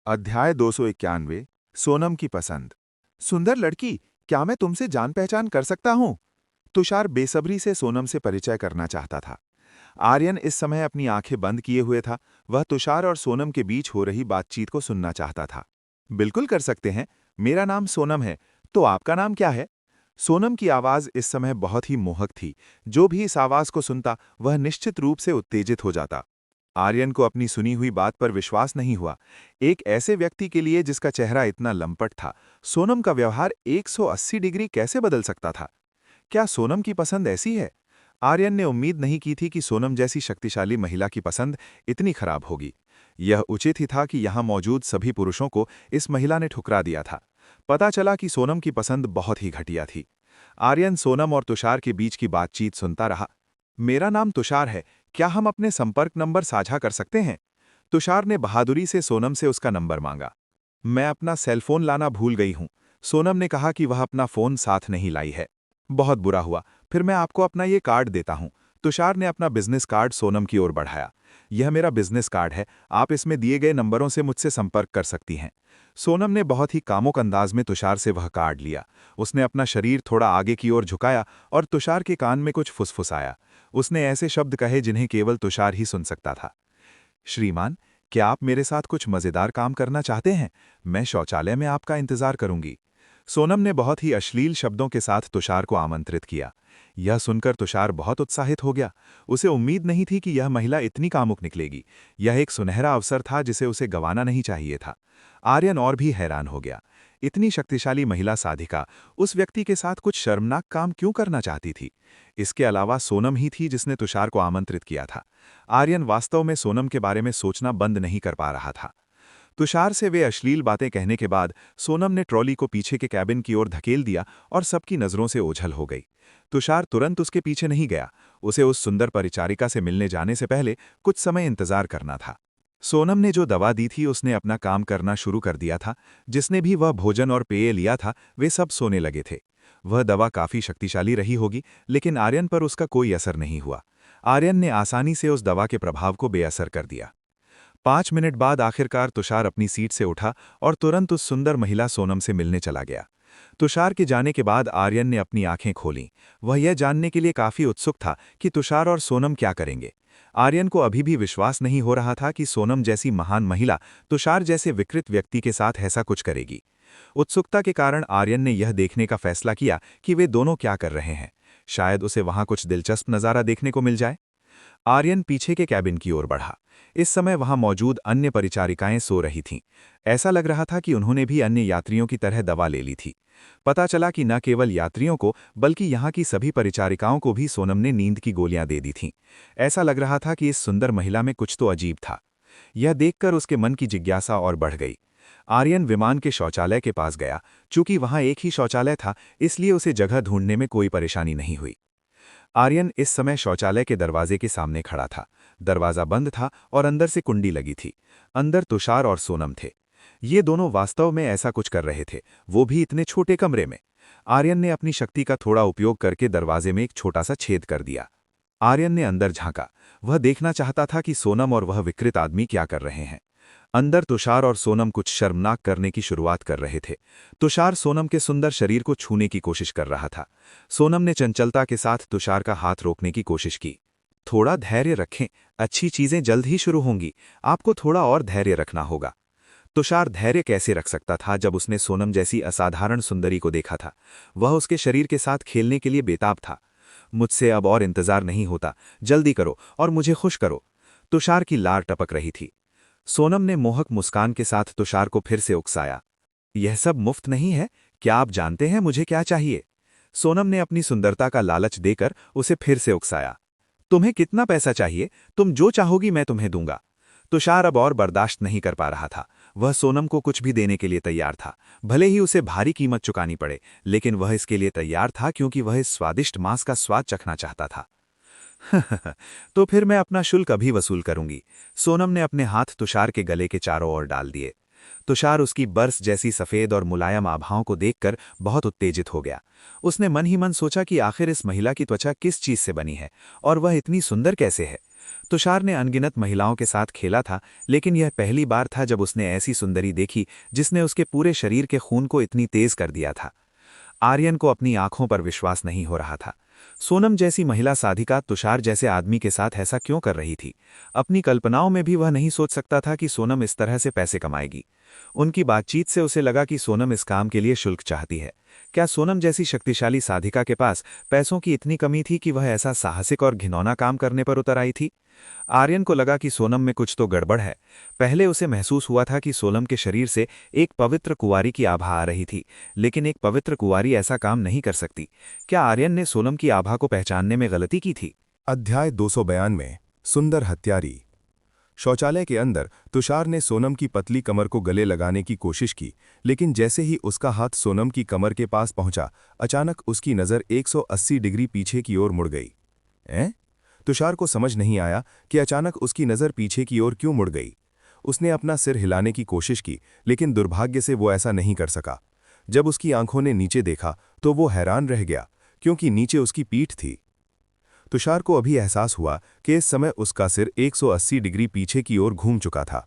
अध्याय 291। सोनम की पसंद। सुंदर लड़की, क्या मैं तुमसे जान पहचान कर सकता हूं? तुषार बेसब्री से सोनम से परिचय करना चाहता था। आर्यन इस समय अपनी आंखें बंद किए हुए था। वह तुषार और सोनम के बीच हो रही बातचीत को सुनना चाहता था। बिल्कुल कर सकते हैं। मेरा नाम सोनम है। तो आपका नाम क्या है? सोनम की आवाज इस समय बहुत ही मोहक थी। जो भी इस आवाज को सुनता वह निश्चित रूप से उत्तेजित हो जाता। आर्यन को अपनी सुनी हुई बात पर विश्वास नहीं हुआ। एक ऐसे व्यक्ति के लिए जिसका चेहरा इतना लंपट था, सोनम का व्यवहार 180 डिग्री कैसे बदल सकता था? क्या सोनम की पसंद ऐसी है? आर्यन ने उम्मीद नहीं की थी कि सोनम जैसी शक्तिशाली महिला की पसंद इतनी खराब होगी। यह उचित ही था कि यहां मौजूद सभी पुरुषों को इस महिला ने ठुकरा दिया था। पता चला कि सोनम की पसंद बहुत ही घटिया थी। आर्यन सोनम और तुषार के बीच की बातचीत सुनता रहा। मेरा नाम तुषार है। क्या हम अपने संपर्क नंबर साझा कर सकते हैं? तुषार ने बहादुरी से सोनम से उसका नंबर मांगा। मैं अपना सेलफोन लाना भूल गई हूं। सोनम ने कहा कि वह अपना फोन साथ नहीं लाई है। बहुत बुरा हुआ। फिर मैं आपको अपना ये कार्ड देता हूं। तुषार ने अपना बिजनेस कार्ड सोनम की ओर बढ़ाया। यह मेरा बिजनेस कार्ड है। आप इसमें दिए गए नंबरों से मुझसे संपर्क कर सकती हैं। सोनम ने बहुत ही कामुक अंदाज में तुषार से वह कार्ड लिया। उसने अपना शरीर थोड़ा आगे की ओर झुकाया और तुषार के कान में कुछ फुसफुसाया। उसने ऐसे शब्द कहे जिन्हें केवल तुषार ही सुन सकता था। श्रीमान, क्या आप मेरे साथ कुछ मजेदार काम करना चाहते हैं? मैं शौचालय में आपका इंतजार करूंगी। सोनम ने बहुत ही अश्लील शब्दों के साथ तुषार को आमंत्रित किया। यह सुनकर तुषार बहुत उत्साहित हो गया। उसे उम्मीद नहीं थी कि यह महिला इतनी कामुक निकलेगी। यह एक सुनहरा अवसर था जिसे उसे गंवाना नहीं चाहिए था। आर्यन और भी हैरान हो गया। इतनी शक्तिशाली महिला साधिका उस व्यक्ति के साथ कुछ शर्मनाक काम क्यों करना चाहती थी? इसके अलावा सोनम ही थी जिसने तुषार को आमंत्रित किया था। आर्यन वास्तव में सोनम के बारे में सोचना बंद नहीं कर पा रहा था। तुषार से वे अश्लील बातें कहने के बाद सोनम ने ट्रॉली को पीछे के कैबिन की ओर धकेल दिया और सबकी नजरों से ओझल हो गई। तुषार तुरंत उसके पीछे नहीं गया। उसे उस सुंदर परिचारिका से मिलने जाने से पहले कुछ समय इंतजार करना था। सोनम ने जो दवा दी थी उसने अपना काम करना शुरू कर दिया था। जिसने भी वह भोजन और पेय लिया था वे सब सोने लगे थे। वह दवा काफी शक्तिशाली रही होगी, लेकिन आर्यन पर उसका कोई असर नहीं हुआ। आर्यन ने आसानी से उस दवा के प्रभाव को बेअसर कर दिया। 5 मिनट बाद आखिरकार तुषार अपनी सीट से उठा और तुरंत उस सुंदर महिला सोनम से मिलने चला गया। तुषार के जाने के बाद आर्यन ने अपनी आंखें खोलीं। वह यह जानने के लिए काफी उत्सुक था कि तुषार और सोनम क्या करेंगे। आर्यन को अभी भी विश्वास नहीं हो रहा था कि सोनम जैसी महान महिला तुषार जैसे विकृत व्यक्ति के साथ ऐसा कुछ करेगी। उत्सुकता के कारण आर्यन ने यह देखने का फैसला किया कि वे दोनों क्या कर रहे हैं। शायद उसे वहां कुछ दिलचस्प नजारा देखने को मिल जाए। आर्यन पीछे के कैबिन की ओर बढ़ा। इस समय वहां मौजूद अन्य परिचारिकाएं सो रही थीं। ऐसा लग रहा था कि उन्होंने भी अन्य यात्रियों की तरह दवा ले ली थी। पता चला कि न केवल यात्रियों को बल्कि यहाँ की सभी परिचारिकाओं को भी सोनम ने नींद की गोलियां दे दी थीं। ऐसा लग रहा था कि इस सुंदर महिला में कुछ तो अजीब था। यह देखकर उसके मन की जिज्ञासा और बढ़ गई। आर्यन विमान के शौचालय के पास गया। चूंकि वहां एक ही शौचालय था, इसलिए उसे जगह ढूंढने में कोई परेशानी नहीं हुई। आर्यन इस समय शौचालय के दरवाजे के सामने खड़ा था। दरवाजा बंद था और अंदर से कुंडी लगी थी। अंदर तुषार और सोनम थे। ये दोनों वास्तव में ऐसा कुछ कर रहे थे, वो भी इतने छोटे कमरे में। आर्यन ने अपनी शक्ति का थोड़ा उपयोग करके दरवाजे में एक छोटा सा छेद कर दिया। आर्यन ने अंदर झांका। वह देखना चाहता था कि सोनम और वह विकृत आदमी क्या कर रहे हैं। अंदर तुषार और सोनम कुछ शर्मनाक करने की शुरुआत कर रहे थे। तुषार सोनम के सुंदर शरीर को छूने की कोशिश कर रहा था। सोनम ने चंचलता के साथ तुषार का हाथ रोकने की कोशिश की। थोड़ा धैर्य रखें, अच्छी चीजें जल्द ही शुरू होंगी। आपको थोड़ा और धैर्य रखना होगा। तुषार धैर्य कैसे रख सकता था जब उसने सोनम जैसी असाधारण सुंदरी को देखा था। वह उसके शरीर के साथ खेलने के लिए बेताब था। मुझसे अब और इंतजार नहीं होता, जल्दी करो और मुझे खुश करो। तुषार की लार टपक रही थी। सोनम ने मोहक मुस्कान के साथ तुषार को फिर से उकसाया। यह सब मुफ्त नहीं है। क्या आप जानते हैं मुझे क्या चाहिए? सोनम ने अपनी सुंदरता का लालच देकर उसे फिर से उकसाया। तुम्हें कितना पैसा चाहिए? तुम जो चाहोगी मैं तुम्हें दूंगा। तुषार अब और बर्दाश्त नहीं कर पा रहा था। वह सोनम को कुछ भी देने के लिए तैयार था, भले ही उसे भारी कीमत चुकानी पड़े, लेकिन वह इसके लिए तैयार था क्योंकि वह इस स्वादिष्ट मांस का स्वाद चखना चाहता था। तो फिर मैं अपना शुल्क अभी वसूल करूंगी। सोनम ने अपने हाथ तुषार के गले के चारों ओर डाल दिए। तुषार उसकी बर्स जैसी सफेद और मुलायम आभाओं को देखकर बहुत उत्तेजित हो गया। उसने मन ही मन सोचा कि आखिर इस महिला की त्वचा किस चीज से बनी है और वह इतनी सुंदर कैसे है। तुषार ने अनगिनत महिलाओं के साथ खेला था, लेकिन यह पहली बार था जब उसने ऐसी सुंदरी देखी जिसने उसके पूरे शरीर के खून को इतनी तेज कर दिया था। आर्यन को अपनी आंखों पर विश्वास नहीं हो रहा था। सोनम जैसी महिला साधिका तुषार जैसे आदमी के साथ ऐसा क्यों कर रही थी? अपनी कल्पनाओं में भी वह नहीं सोच सकता था कि सोनम इस तरह से पैसे कमाएगी। उनकी बातचीत से उसे लगा कि सोनम इस काम के लिए शुल्क चाहती है। क्या सोनम जैसी शक्तिशाली साधिका के पास पैसों की इतनी कमी थी कि वह ऐसा साहसिक और घिनौना काम करने पर उतर आई थी? आर्यन को लगा कि सोनम में कुछ तो गड़बड़ है। पहले उसे महसूस हुआ था कि सोनम के शरीर से एक पवित्र कुंवारी की आभा आ रही थी, लेकिन एक पवित्र कुंवारी ऐसा काम नहीं कर सकती। क्या आर्यन ने सोनम की आभा को पहचानने में गलती की थी? अध्याय 292 सुंदर हत्यारी। शौचालय के अंदर तुषार ने सोनम की पतली कमर को गले लगाने की कोशिश की, लेकिन जैसे ही उसका हाथ सोनम की कमर के पास पहुंचा, अचानक उसकी नज़र 180 डिग्री पीछे की ओर मुड़ गई। तुषार को समझ नहीं आया कि अचानक उसकी नज़र पीछे की ओर क्यों मुड़ गई। उसने अपना सिर हिलाने की कोशिश की, लेकिन दुर्भाग्य से वो ऐसा नहीं कर सका। जब उसकी आंखों ने नीचे देखा तो वो हैरान रह गया, क्योंकि नीचे उसकी पीठ थी। तुषार को अभी एहसास हुआ कि इस समय उसका सिर 180 डिग्री पीछे की ओर घूम चुका था।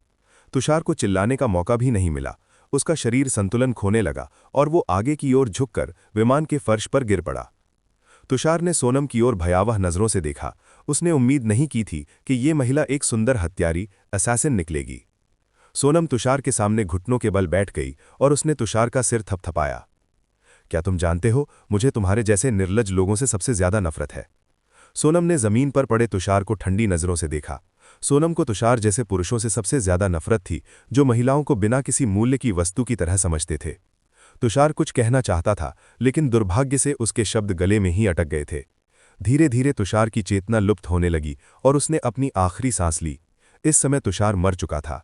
तुषार को चिल्लाने का मौका भी नहीं मिला। उसका शरीर संतुलन खोने लगा और वो आगे की ओर झुककर विमान के फर्श पर गिर पड़ा। तुषार ने सोनम की ओर भयावह नजरों से देखा। उसने उम्मीद नहीं की थी कि ये महिला एक सुंदर हत्यारी असैसिन निकलेगी। सोनम तुषार के सामने घुटनों के बल बैठ गई और उसने तुषार का सिर थपथपाया। क्या तुम जानते हो, मुझे तुम्हारे जैसे निर्लज लोगों से सबसे ज्यादा नफरत है। सोनम ने जमीन पर पड़े तुषार को ठंडी नजरों से देखा। सोनम को तुषार जैसे पुरुषों से सबसे ज्यादा नफरत थी, जो महिलाओं को बिना किसी मूल्य की वस्तु की तरह समझते थे। तुषार कुछ कहना चाहता था, लेकिन दुर्भाग्य से उसके शब्द गले में ही अटक गए थे। धीरे धीरे तुषार की चेतना लुप्त होने लगी और उसने अपनी आखिरी सांस ली। इस समय तुषार मर चुका था।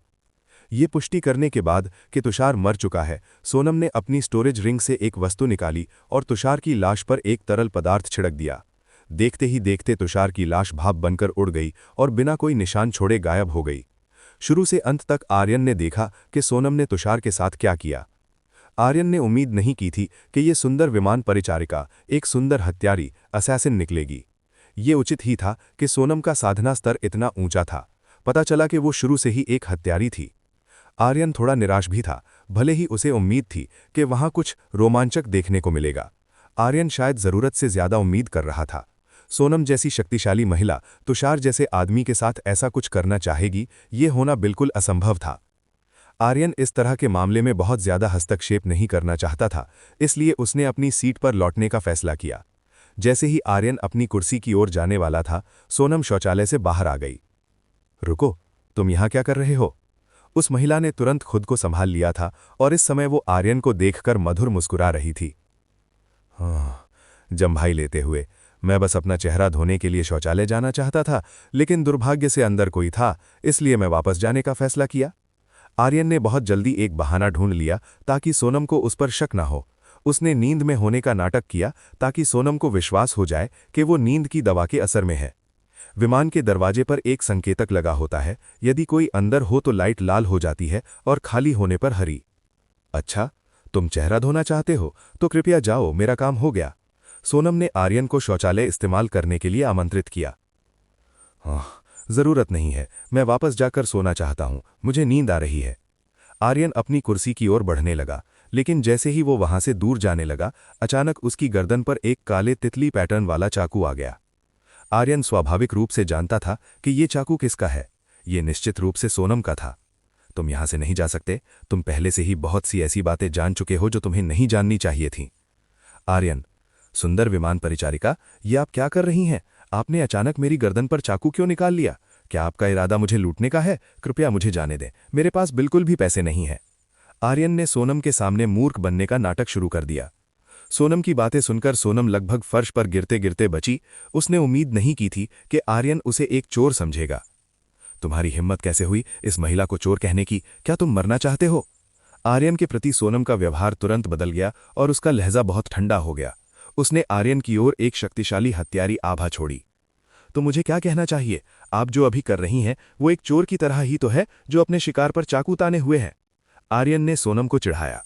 ये पुष्टि करने के बाद कि तुषार मर चुका है, सोनम ने अपनी स्टोरेज रिंग से एक वस्तु निकाली और तुषार की लाश पर एक तरल पदार्थ छिड़क दिया। देखते ही देखते तुषार की लाश भाप बनकर उड़ गई और बिना कोई निशान छोड़े गायब हो गई। शुरू से अंत तक आर्यन ने देखा कि सोनम ने तुषार के साथ क्या किया। आर्यन ने उम्मीद नहीं की थी कि ये सुंदर विमान परिचारिका एक सुंदर हत्यारी असैसिन निकलेगी। ये उचित ही था कि सोनम का साधना स्तर इतना ऊंचा था। पता चला कि वो शुरू से ही एक हत्यारी थी। आर्यन थोड़ा निराश भी था, भले ही उसे उम्मीद थी कि वहां कुछ रोमांचक देखने को मिलेगा। आर्यन शायद जरूरत से ज्यादा उम्मीद कर रहा था। सोनम जैसी शक्तिशाली महिला तुषार जैसे आदमी के साथ ऐसा कुछ करना चाहेगी, ये होना बिल्कुल असंभव था। आर्यन इस तरह के मामले में बहुत ज्यादा हस्तक्षेप नहीं करना चाहता था, इसलिए उसने अपनी सीट पर लौटने का फैसला किया। जैसे ही आर्यन अपनी कुर्सी की ओर जाने वाला था, सोनम शौचालय से बाहर आ गई। रुको, तुम यहां क्या कर रहे हो? उस महिला ने तुरंत खुद को संभाल लिया था और इस समय वो आर्यन को देखकर मधुर मुस्कुरा रही थी। जम्भाई लेते हुए, मैं बस अपना चेहरा धोने के लिए शौचालय जाना चाहता था, लेकिन दुर्भाग्य से अंदर कोई था, इसलिए मैं वापस जाने का फैसला किया। आर्यन ने बहुत जल्दी एक बहाना ढूंढ लिया ताकि सोनम को उस पर शक न हो। उसने नींद में होने का नाटक किया ताकि सोनम को विश्वास हो जाए कि वो नींद की दवा के असर में है। विमान के दरवाजे पर एक संकेतक लगा होता है, यदि कोई अंदर हो तो लाइट लाल हो जाती है और खाली होने पर हरी। अच्छा, तुम चेहरा धोना चाहते हो तो कृपया जाओ, मेरा काम हो गया। सोनम ने आर्यन को शौचालय इस्तेमाल करने के लिए आमंत्रित किया। जरूरत नहीं है, मैं वापस जाकर सोना चाहता हूं, मुझे नींद आ रही है। आर्यन अपनी कुर्सी की ओर बढ़ने लगा, लेकिन जैसे ही वो वहां से दूर जाने लगा, अचानक उसकी गर्दन पर एक काले तितली पैटर्न वाला चाकू आ गया। आर्यन स्वाभाविक रूप से जानता था कि ये चाकू किसका है। ये निश्चित रूप से सोनम का था। तुम यहां से नहीं जा सकते, तुम पहले से ही बहुत सी ऐसी बातें जान चुके हो जो तुम्हें नहीं जाननी चाहिए थीं। आर्यन, सुंदर विमान परिचारिका, ये आप क्या कर रही हैं? आपने अचानक मेरी गर्दन पर चाकू क्यों निकाल लिया? क्या आपका इरादा मुझे लूटने का है? कृपया मुझे जाने दें, मेरे पास बिल्कुल भी पैसे नहीं हैं। आर्यन ने सोनम के सामने मूर्ख बनने का नाटक शुरू कर दिया। सोनम की बातें सुनकर सोनम लगभग फर्श पर गिरते गिरते बची। उसने उम्मीद नहीं की थी कि आर्यन उसे एक चोर समझेगा। तुम्हारी हिम्मत कैसे हुई इस महिला को चोर कहने की? क्या तुम मरना चाहते हो? आर्यन के प्रति सोनम का व्यवहार तुरंत बदल गया और उसका लहजा बहुत ठंडा हो गया। उसने आर्यन की ओर एक शक्तिशाली हत्यारी आभा छोड़ी। तो मुझे क्या कहना चाहिए? आप जो अभी कर रही हैं वो एक चोर की तरह ही तो है जो अपने शिकार पर चाकू ताने हुए है। आर्यन ने सोनम को चिढ़ाया।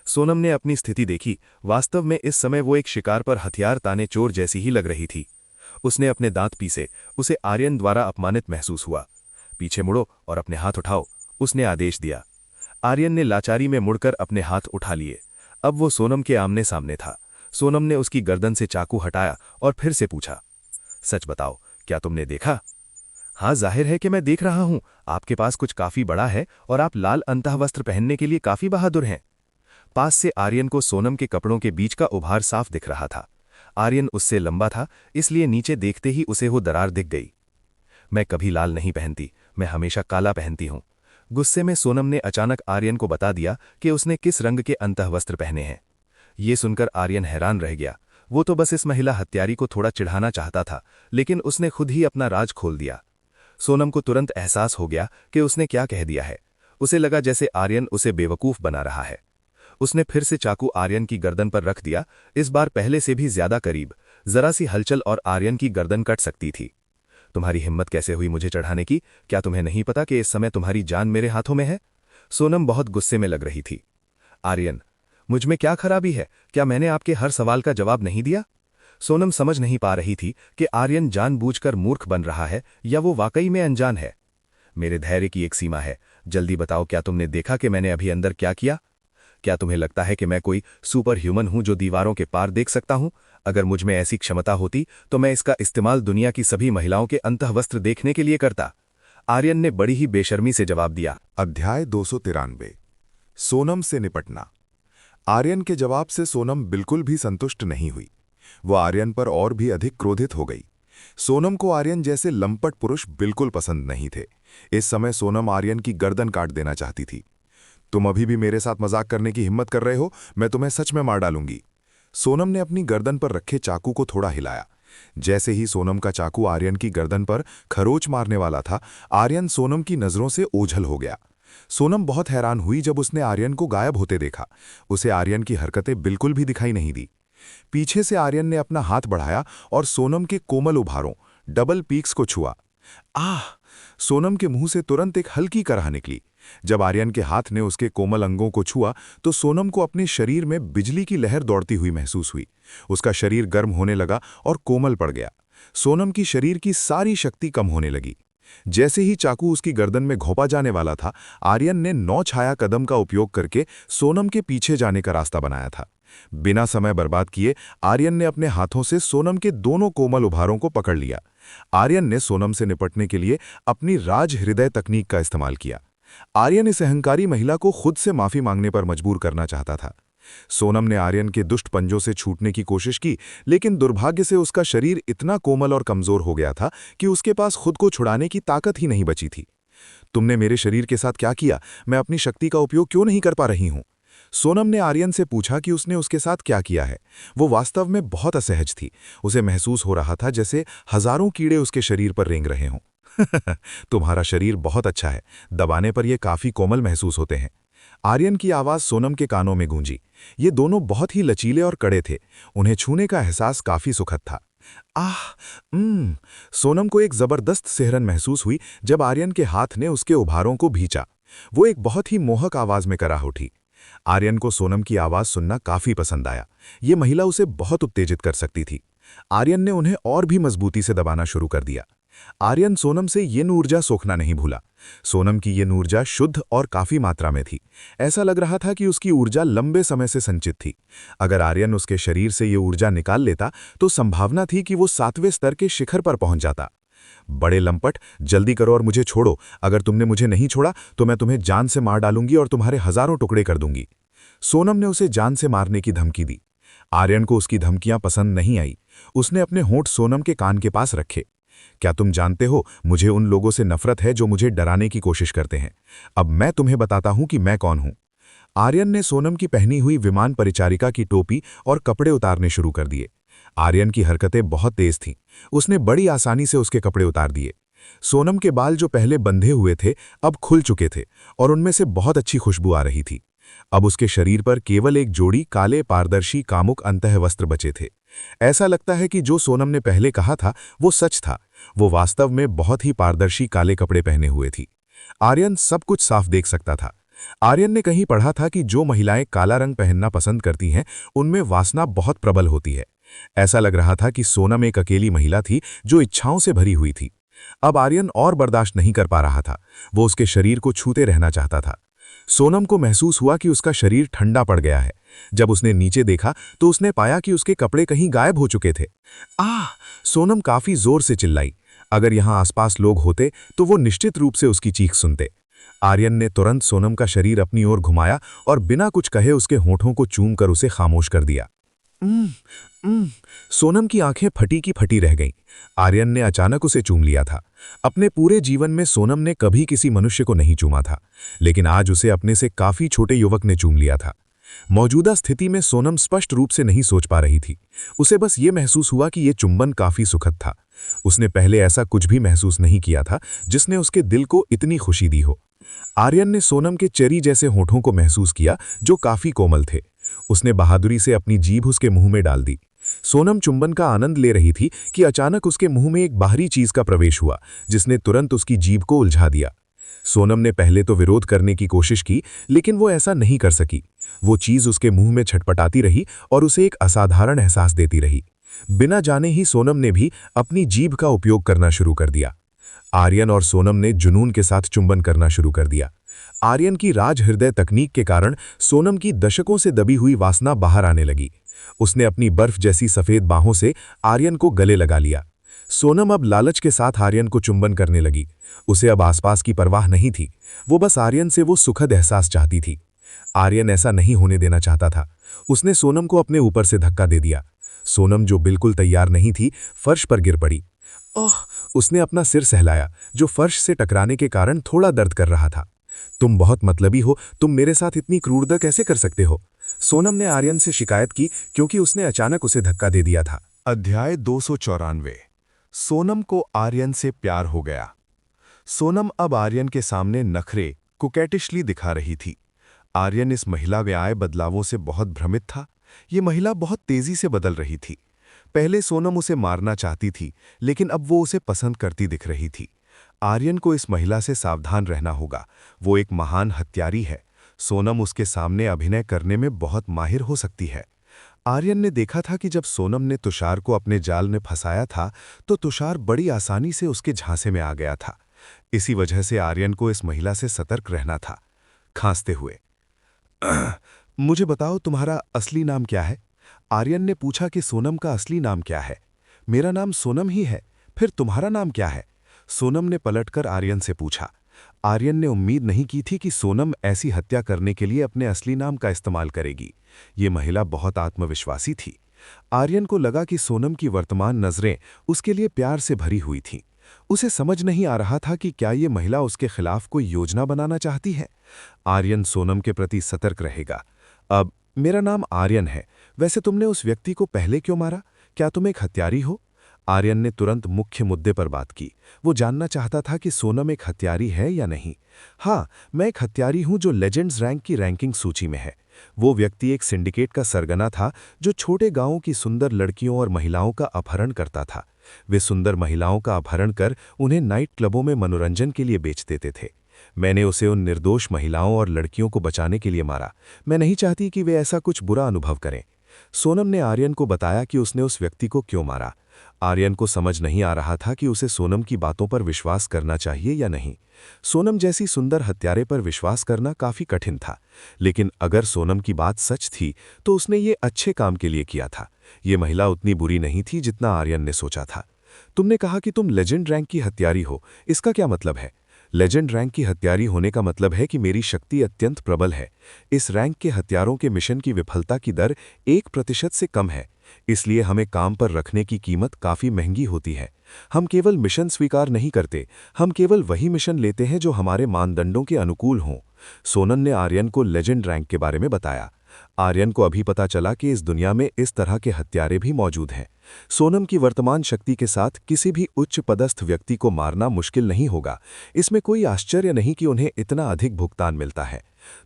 सोनम ने अपनी स्थिति देखी। वास्तव में इस समय वो एक शिकार पर हथियार ताने चोर जैसी ही लग रही थी। उसने अपने दांत पीसे। उसे आर्यन द्वारा अपमानित महसूस हुआ। पीछे मुड़ो और अपने हाथ उठाओ, उसने आदेश दिया। आर्यन ने लाचारी में मुड़कर अपने हाथ उठा लिए। अब वो सोनम के आमने सामने था। सोनम ने उसकी गर्दन से चाकू हटाया और फिर से पूछा, सच बताओ, क्या तुमने देखा? हाँ, जाहिर है कि मैं देख रहा हूं। आपके पास कुछ काफी बड़ा है और आप लाल अंतःवस्त्र पहनने के लिए काफी बहादुर हैं। पास से आर्यन को सोनम के कपड़ों के बीच का उभार साफ दिख रहा था। आर्यन उससे लंबा था, इसलिए नीचे देखते ही उसे वो दरार दिख गई। मैं कभी लाल नहीं पहनती, मैं हमेशा काला पहनती हूं। गुस्से में सोनम ने अचानक आर्यन को बता दिया कि उसने किस रंग के अंतःवस्त्र पहने हैं। ये सुनकर आर्यन हैरान रह गया। वो तो बस इस महिला हत्यारी को थोड़ा चिढ़ाना चाहता था, लेकिन उसने खुद ही अपना राज खोल दिया। सोनम को तुरंत एहसास हो गया कि उसने क्या कह दिया है। उसे लगा जैसे आर्यन उसे बेवकूफ बना रहा है। उसने फिर से चाकू आर्यन की गर्दन पर रख दिया, इस बार पहले से भी ज्यादा करीब। जरा सी हलचल और आर्यन की गर्दन कट सकती थी। तुम्हारी हिम्मत कैसे हुई मुझे चढ़ाने की? क्या तुम्हें नहीं पता कि इस समय तुम्हारी जान मेरे हाथों में है? सोनम बहुत गुस्से में लग रही थी। आर्यन, मुझ में क्या खराबी है? क्या मैंने आपके हर सवाल का जवाब नहीं दिया? सोनम समझ नहीं पा रही थी कि आर्यन जानबूझकर मूर्ख बन रहा है या वो वाकई में अनजान है। मेरे धैर्य की एक सीमा है। जल्दी बताओ, क्या तुमने देखा कि मैंने अभी अंदर क्या किया? क्या तुम्हें लगता है कि मैं कोई सुपर ह्यूमन हूं जो दीवारों के पार देख सकता हूं? अगर मुझ में ऐसी क्षमता होती तो मैं इसका इस्तेमाल दुनिया की सभी महिलाओं के अंतःवस्त्र देखने के लिए करता। आर्यन ने बड़ी ही बेशर्मी से जवाब दिया। अध्याय 293 सोनम से निपटना। आर्यन के जवाब से सोनम बिल्कुल भी संतुष्ट नहीं हुई। वो आर्यन पर और भी अधिक क्रोधित हो गई। सोनम को आर्यन जैसे लंपट पुरुष बिल्कुल पसंद नहीं थे। इस समय सोनम आर्यन की गर्दन काट देना चाहती थी। तुम अभी भी मेरे साथ मजाक करने की हिम्मत कर रहे हो? मैं तुम्हें सच में मार डालूंगी। सोनम ने अपनी गर्दन पर रखे चाकू को थोड़ा हिलाया। जैसे ही सोनम का चाकू आर्यन की गर्दन पर खरोच मारने वाला था, आर्यन सोनम की नजरों से ओझल हो गया। सोनम बहुत हैरान हुई जब उसने आर्यन को गायब होते देखा। उसे आर्यन की हरकतें बिल्कुल भी दिखाई नहीं दी। पीछे से आर्यन ने अपना हाथ बढ़ाया और सोनम के कोमल उभारों, डबल पीक्स को छुआ। आह! सोनम के मुंह से तुरंत एक हल्की कराह निकली। जब आर्यन के हाथ ने उसके कोमल अंगों को छुआ तो सोनम को अपने शरीर में बिजली की लहर दौड़ती हुई महसूस हुई। उसका शरीर गर्म होने लगा और कोमल पड़ गया। सोनम की शरीर की सारी शक्ति कम होने लगी। जैसे ही चाकू उसकी गर्दन में घोंपा जाने वाला था, आर्यन ने 9 छाया कदम का उपयोग करके सोनम के पीछे जाने का रास्ता बनाया था। बिना समय बर्बाद किए आर्यन ने अपने हाथों से सोनम के दोनों कोमल उभारों को पकड़ लिया। आर्यन ने सोनम से निपटने के लिए अपनी राज हृदय तकनीक का इस्तेमाल किया। आर्यन इस अहंकारी महिला को खुद से माफी मांगने पर मजबूर करना चाहता था। सोनम ने आर्यन के दुष्ट पंजों से छूटने की कोशिश की, लेकिन दुर्भाग्य से उसका शरीर इतना कोमल और कमजोर हो गया था कि उसके पास खुद को छुड़ाने की ताकत ही नहीं बची थी। तुमने मेरे शरीर के साथ क्या किया? मैं अपनी शक्ति का उपयोग क्यों नहीं कर पा रही हूं? सोनम ने आर्यन से पूछा कि उसने उसके साथ क्या किया है। वो वास्तव में बहुत असहज थी। उसे महसूस हो रहा था जैसे हजारों कीड़े उसके शरीर पर रेंग रहे हों। तुम्हारा शरीर बहुत अच्छा है, दबाने पर ये काफी कोमल महसूस होते हैं। आर्यन की आवाज सोनम के कानों में गूंजी। ये दोनों बहुत ही लचीले और कड़े थे। उन्हें छूने का एहसास काफी सुखद था। आह! सोनम को एक जबरदस्त सिहरन महसूस हुई जब आर्यन के हाथ ने उसके उभारों को भींचा। वो एक बहुत ही मोहक आवाज में कराह उठी। आर्यन को सोनम की आवाज सुनना काफी पसंद आया। ये महिला उसे बहुत उत्तेजित कर सकती थी। आर्यन ने उन्हें और भी मजबूती से दबाना शुरू कर दिया। आर्यन सोनम से ये ऊर्जा सोखना नहीं भूला। सोनम की ये ऊर्जा शुद्ध और काफी मात्रा में थी। ऐसा लग रहा था कि उसकी ऊर्जा लंबे समय से संचित थी। अगर आर्यन उसके शरीर से ये ऊर्जा निकाल लेता तो संभावना थी कि वो 7वें स्तर के शिखर पर पहुंच जाता। बड़े लंपट, जल्दी करो और मुझे छोड़ो। अगर तुमने मुझे नहीं छोड़ा तो मैं तुम्हें जान से मार डालूंगी और तुम्हारे हजारों टुकड़े कर दूंगी। सोनम ने उसे जान से मारने की धमकी दी। आर्यन को उसकी धमकियां पसंद नहीं आई। उसने अपने होंठ सोनम के कान के पास रखे। क्या तुम जानते हो, मुझे उन लोगों से नफरत है जो मुझे डराने की कोशिश करते हैं। अब मैं तुम्हें बताता हूं कि मैं कौन हूं। आर्यन ने सोनम की पहनी हुई विमान परिचारिका की टोपी और कपड़े उतारने शुरू कर दिए। आर्यन की हरकतें बहुत तेज थीं। उसने बड़ी आसानी से उसके कपड़े उतार दिए। सोनम के बाल जो पहले बंधे हुए थे अब खुल चुके थे और उनमें से बहुत अच्छी खुशबू आ रही थी। अब उसके शरीर पर केवल एक जोड़ी काले पारदर्शी कामुक अंतःवस्त्र बचे थे। ऐसा लगता है कि जो सोनम ने पहले कहा था वो सच था। वो वास्तव में बहुत ही पारदर्शी काले कपड़े पहने हुए थी। आर्यन सब कुछ साफ देख सकता था। आर्यन ने कहीं पढ़ा था कि जो महिलाएं काला रंग पहनना पसंद करती हैं उनमें वासना बहुत प्रबल होती है। ऐसा लग रहा था कि सोनम एक अकेली महिला थी जो इच्छाओं से भरी हुई थी। अब आर्यन और बर्दाश्त नहीं कर पा रहा था। वो उसके शरीर को छूते रहना चाहता था। सोनम को महसूस हुआ कि उसका शरीर ठंडा पड़ गया है। जब उसने नीचे देखा तो उसने पाया कि उसके कपड़े कहीं गायब हो चुके थे। आह! सोनम काफी जोर से चिल्लाई। अगर यहां आसपास लोग होते तो वो निश्चित रूप से उसकी चीख सुनते। आर्यन ने तुरंत सोनम का शरीर अपनी ओर घुमाया और बिना कुछ कहे उसके होठों को चूम कर उसे खामोश कर दिया। सोनम की आंखें फटी की फटी रह गईं। आर्यन ने अचानक उसे चूम लिया था। अपने पूरे जीवन में सोनम ने कभी किसी मनुष्य को नहीं चूमा था, लेकिन आज उसे अपने से काफी छोटे युवक ने चूम लिया था। मौजूदा स्थिति में सोनम स्पष्ट रूप से नहीं सोच पा रही थी। उसे बस ये महसूस हुआ कि यह चुंबन काफी सुखद था। उसने पहले ऐसा कुछ भी महसूस नहीं किया था जिसने उसके दिल को इतनी खुशी दी हो। आर्यन ने सोनम के चेरी जैसे होठों को महसूस किया जो काफी कोमल थे। उसने बहादुरी से अपनी जीभ उसके मुंह में डाल दी। सोनम चुंबन का आनंद ले रही थी कि अचानक उसके मुंह में एक बाहरी चीज का प्रवेश हुआ जिसने तुरंत उसकी जीभ को उलझा दिया। सोनम ने पहले तो विरोध करने की कोशिश की, लेकिन वो ऐसा नहीं कर सकी। वो चीज उसके मुंह में छटपटाती रही और उसे एक असाधारण एहसास देती रही। बिना जाने ही सोनम ने भी अपनी जीभ का उपयोग करना शुरू कर दिया। आर्यन और सोनम ने जुनून के साथ चुंबन करना शुरू कर दिया। आर्यन की राज हृदय तकनीक के कारण सोनम की दशकों से दबी हुई वासना बाहर आने लगी। उसने अपनी बर्फ जैसी सफेद बाहों से आर्यन को गले लगा लिया। सोनम अब लालच के साथ आर्यन को चुंबन करने लगी। उसे अब आसपास की परवाह नहीं थी। वो बस आर्यन से वो सुखद एहसास चाहती थी। आर्यन ऐसा नहीं होने देना चाहता था। उसने सोनम को अपने ऊपर से धक्का दे दिया। सोनम, जो बिल्कुल तैयार नहीं थी, फर्श पर गिर पड़ी। ओह! उसने अपना सिर सहलाया, जो फर्श से टकराने के कारण थोड़ा दर्द कर रहा था। तुम बहुत मतलबी हो, तुम मेरे साथ इतनी क्रूरता कैसे कर सकते हो? सोनम ने आर्यन से शिकायत की क्योंकि उसने अचानक उसे धक्का दे दिया था। अध्याय 294। सोनम को आर्यन से प्यार हो गया। सोनम अब आर्यन के सामने नखरे कुकैटिशली दिखा रही थी। आर्यन इस महिला में आए बदलावों से बहुत भ्रमित था। ये महिला बहुत तेजी से बदल रही थी। पहले सोनम उसे मारना चाहती थी, लेकिन अब वो उसे पसंद करती दिख रही थी। आर्यन को इस महिला से सावधान रहना होगा। वो एक महान हत्यारी है। सोनम उसके सामने अभिनय करने में बहुत माहिर हो सकती है। आर्यन ने देखा था कि जब सोनम ने तुषार को अपने जाल में फंसाया था, तो तुषार बड़ी आसानी से उसके झांसे में आ गया था। इसी वजह से आर्यन को इस महिला से सतर्क रहना था। खांसते हुए, मुझे बताओ, तुम्हारा असली नाम क्या है? आर्यन ने पूछा कि सोनम का असली नाम क्या है। मेरा नाम सोनम ही है, फिर तुम्हारा नाम क्या है? सोनम ने पलटकर आर्यन से पूछा। आर्यन ने उम्मीद नहीं की थी कि सोनम ऐसी हत्या करने के लिए अपने असली नाम का इस्तेमाल करेगी। ये महिला बहुत आत्मविश्वासी थी। आर्यन को लगा कि सोनम की वर्तमान नज़रें उसके लिए प्यार से भरी हुई थीं। उसे समझ नहीं आ रहा था कि क्या ये महिला उसके खिलाफ कोई योजना बनाना चाहती है। आर्यन सोनम के प्रति सतर्क रहेगा। अब, मेरा नाम आर्यन है। वैसे तुमने उस व्यक्ति को पहले क्यों मारा? क्या तुम एक हत्यारी हो? आर्यन ने तुरंत मुख्य मुद्दे पर बात की। वो जानना चाहता था कि सोनम एक हत्यारी है या नहीं। हाँ, मैं एक हत्यारी हूं जो लेजेंड्स रैंक की रैंकिंग सूची में है। वो व्यक्ति एक सिंडिकेट का सरगना था जो छोटे गांवों की सुंदर लड़कियों और महिलाओं का अपहरण करता था। वे सुंदर महिलाओं का अपहरण कर उन्हें नाइट क्लबों में मनोरंजन के लिए बेच देते थे। मैंने उसे उन निर्दोष महिलाओं और लड़कियों को बचाने के लिए मारा। मैं नहीं चाहती कि वे ऐसा कुछ बुरा अनुभव करें। सोनम ने आर्यन को बताया कि उसने उस व्यक्ति को क्यों मारा। आर्यन को समझ नहीं आ रहा था कि उसे सोनम की बातों पर विश्वास करना चाहिए या नहीं। सोनम जैसी सुंदर हत्यारे पर विश्वास करना काफी कठिन था, लेकिन अगर सोनम की बात सच थी तो उसने ये अच्छे काम के लिए किया था। ये महिला उतनी बुरी नहीं थी जितना आर्यन ने सोचा था। तुमने कहा कि तुम लेजेंड रैंक की हत्यारी हो, इसका क्या मतलब है? लेजेंड रैंक की हत्यारी होने का मतलब है कि मेरी शक्ति अत्यंत प्रबल है। इस रैंक के हत्यारों के मिशन की विफलता की दर 1% से कम है, इसलिए हमें काम पर रखने की कीमत काफी महंगी होती है। हम केवल मिशन स्वीकार नहीं करते, हम केवल वही मिशन लेते हैं जो हमारे मानदंडों के अनुकूल हों। सोनम ने आर्यन को लेजेंड रैंक के बारे में बताया। आर्यन को अभी पता चला कि इस दुनिया में इस तरह के हत्यारे भी मौजूद हैं। सोनम की वर्तमान शक्ति के साथ किसी भी उच्च पदस्थ व्यक्ति को मारना मुश्किल नहीं होगा। इसमें कोई आश्चर्य नहीं कि उन्हें इतना अधिक भुगतान मिलता है।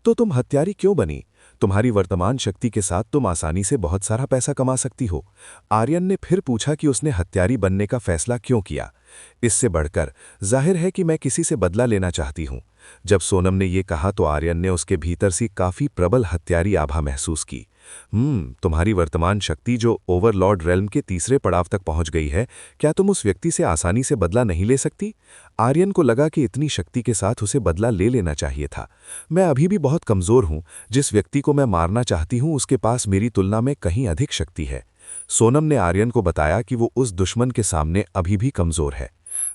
तो तुम हत्यारी क्यों बनी? तुम्हारी वर्तमान शक्ति के साथ तुम आसानी से बहुत सारा पैसा कमा सकती हो। आर्यन ने फिर पूछा कि उसने हत्यारी बनने का फैसला क्यों किया। इससे बढ़कर जाहिर है कि मैं किसी से बदला लेना चाहती हूं। जब सोनम ने यह कहा तो आर्यन ने उसके भीतर से काफी प्रबल हत्यारी आभा महसूस की। तुम्हारी वर्तमान शक्ति जो ओवरलॉर्ड रेल्म के तीसरे पड़ाव तक पहुंच गई है, क्या तुम उस व्यक्ति से आसानी से बदला नहीं ले सकती? आर्यन को लगा कि इतनी शक्ति के साथ उसे बदला ले लेना चाहिए था। मैं अभी भी बहुत कमजोर हूं। जिस व्यक्ति को मैं मारना चाहती हूं उसके पास मेरी तुलना में कहीं अधिक शक्ति है। सोनम ने आर्यन को बताया कि वो उस दुश्मन के सामने अभी भी कमजोर है।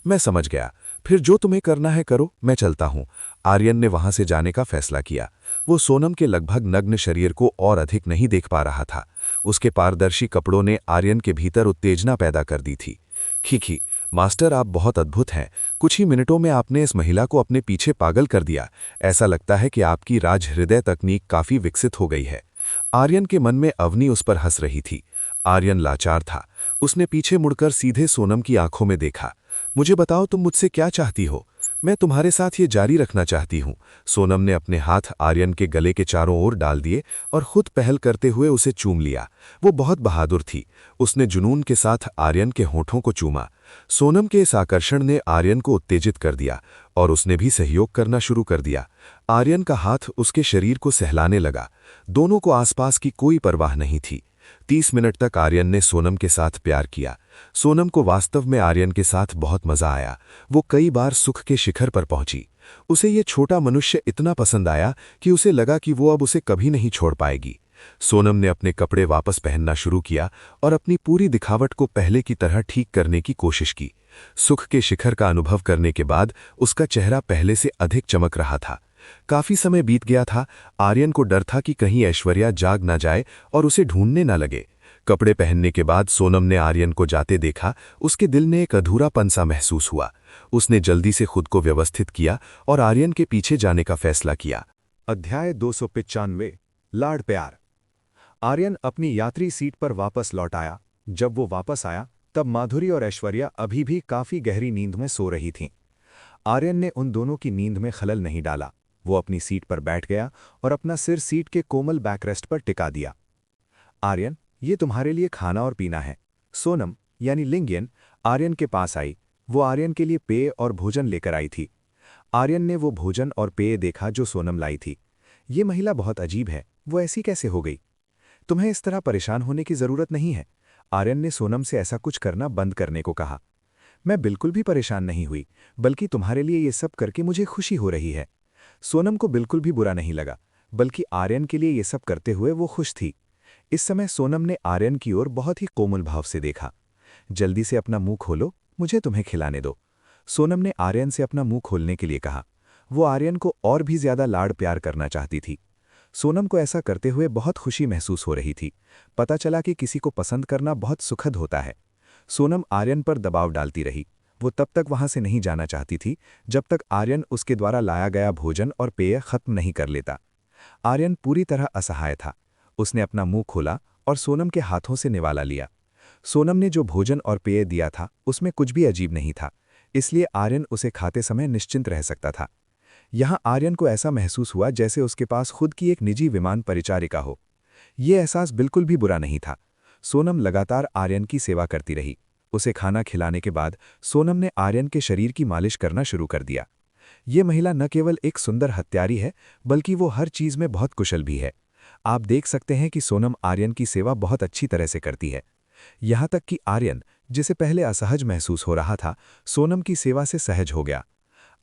मैं समझ गया। फिर जो तुम्हें करना है करो, मैं चलता हूं। आर्यन ने वहां से जाने का फैसला किया। वो सोनम के लगभग नग्न शरीर को और अधिक नहीं देख पा रहा था। उसके पारदर्शी कपड़ों ने आर्यन के भीतर उत्तेजना पैदा कर दी थी। खीखी, मास्टर आप बहुत अद्भुत हैं। कुछ ही मिनटों में आपने इस महिला को अपने पीछे पागल कर दिया। ऐसा लगता है कि आपकी राज हृदय तकनीक काफी विकसित हो गई है। आर्यन के मन में अवनी उस पर हंस रही थी। आर्यन लाचार था। उसने पीछे मुड़कर सीधे सोनम की आंखों में देखा। मुझे बताओ तुम मुझसे क्या चाहती हो? मैं तुम्हारे साथ ये जारी रखना चाहती हूँ। सोनम ने अपने हाथ आर्यन के गले के चारों ओर डाल दिए और खुद पहल करते हुए उसे चूम लिया। वो बहुत बहादुर थी। उसने जुनून के साथ आर्यन के होठों को चूमा। सोनम के इस आकर्षण ने आर्यन को उत्तेजित कर दिया और उसने भी सहयोग करना शुरू कर दिया। आर्यन का हाथ उसके शरीर को सहलाने लगा। दोनों को आसपास की कोई परवाह नहीं थी। 30 मिनट तक आर्यन ने सोनम के साथ प्यार किया। सोनम को वास्तव में आर्यन के साथ बहुत मजा आया। वो कई बार सुख के शिखर पर पहुंची। उसे ये छोटा मनुष्य इतना पसंद आया कि उसे लगा कि वो अब उसे कभी नहीं छोड़ पाएगी। सोनम ने अपने कपड़े वापस पहनना शुरू किया और अपनी पूरी दिखावट को पहले की तरह ठीक करने की कोशिश की। सुख के शिखर का अनुभव करने के बाद उसका चेहरा पहले से अधिक चमक रहा था। काफी समय बीत गया था। आर्यन को डर था कि कहीं ऐश्वर्या जाग ना जाए और उसे ढूंढने ना लगे। कपड़े पहनने के बाद सोनम ने आर्यन को जाते देखा। उसके दिल ने एक अधूरापन सा महसूस हुआ। उसने जल्दी से खुद को व्यवस्थित किया और आर्यन के पीछे जाने का फैसला किया। अध्याय 295 लाड़ प्यार। आर्यन अपनी यात्री सीट पर वापस लौट आया। जब वो वापस आया तब माधुरी और ऐश्वर्या अभी भी काफी गहरी नींद में सो रही थीं। आर्यन ने उन दोनों की नींद में खलल नहीं डाला। वो अपनी सीट पर बैठ गया और अपना सिर सीट के कोमल बैकरेस्ट पर टिका दिया। आर्यन, ये तुम्हारे लिए खाना और पीना है। सोनम यानी लिंगियन आर्यन के पास आई। वो आर्यन के लिए पेय और भोजन लेकर आई थी। आर्यन ने वो भोजन और पेय देखा जो सोनम लाई थी। ये महिला बहुत अजीब है, वो ऐसी कैसे हो गई? तुम्हें इस तरह परेशान होने की जरूरत नहीं है। आर्यन ने सोनम से ऐसा कुछ करना बंद करने को कहा। मैं बिल्कुल भी परेशान नहीं हुई, बल्कि तुम्हारे लिए ये सब करके मुझे खुशी हो रही है। सोनम को बिल्कुल भी बुरा नहीं लगा, बल्कि आर्यन के लिए ये सब करते हुए वो खुश थी। इस समय सोनम ने आर्यन की ओर बहुत ही कोमल भाव से देखा। जल्दी से अपना मुंह खोलो, मुझे तुम्हें खिलाने दो। सोनम ने आर्यन से अपना मुंह खोलने के लिए कहा। वो आर्यन को और भी ज्यादा लाड़ प्यार करना चाहती थी। सोनम को ऐसा करते हुए बहुत खुशी महसूस हो रही थी। पता चला कि किसी को पसंद करना बहुत सुखद होता है। सोनम आर्यन पर दबाव डालती रही। वो तब तक वहां से नहीं जाना चाहती थी जब तक आर्यन उसके द्वारा लाया गया भोजन और पेय खत्म नहीं कर लेता। आर्यन पूरी तरह असहाय था। उसने अपना मुंह खोला और सोनम के हाथों से निवाला लिया। सोनम ने जो भोजन और पेय दिया था उसमें कुछ भी अजीब नहीं था, इसलिए आर्यन उसे खाते समय निश्चिंत रह सकता था। यहां आर्यन को ऐसा महसूस हुआ जैसे उसके पास खुद की एक निजी विमान परिचारिका हो। ये एहसास बिल्कुल भी बुरा नहीं था। सोनम लगातार आर्यन की सेवा करती रही। उसे खाना खिलाने के बाद सोनम ने आर्यन के शरीर की मालिश करना शुरू कर दिया। ये महिला न केवल एक सुंदर हत्यारी है, बल्कि वो हर चीज में बहुत कुशल भी है। आप देख सकते हैं कि सोनम आर्यन की सेवा बहुत अच्छी तरह से करती है। यहां तक कि आर्यन, जिसे पहले असहज महसूस हो रहा था, सोनम की सेवा से सहज हो गया।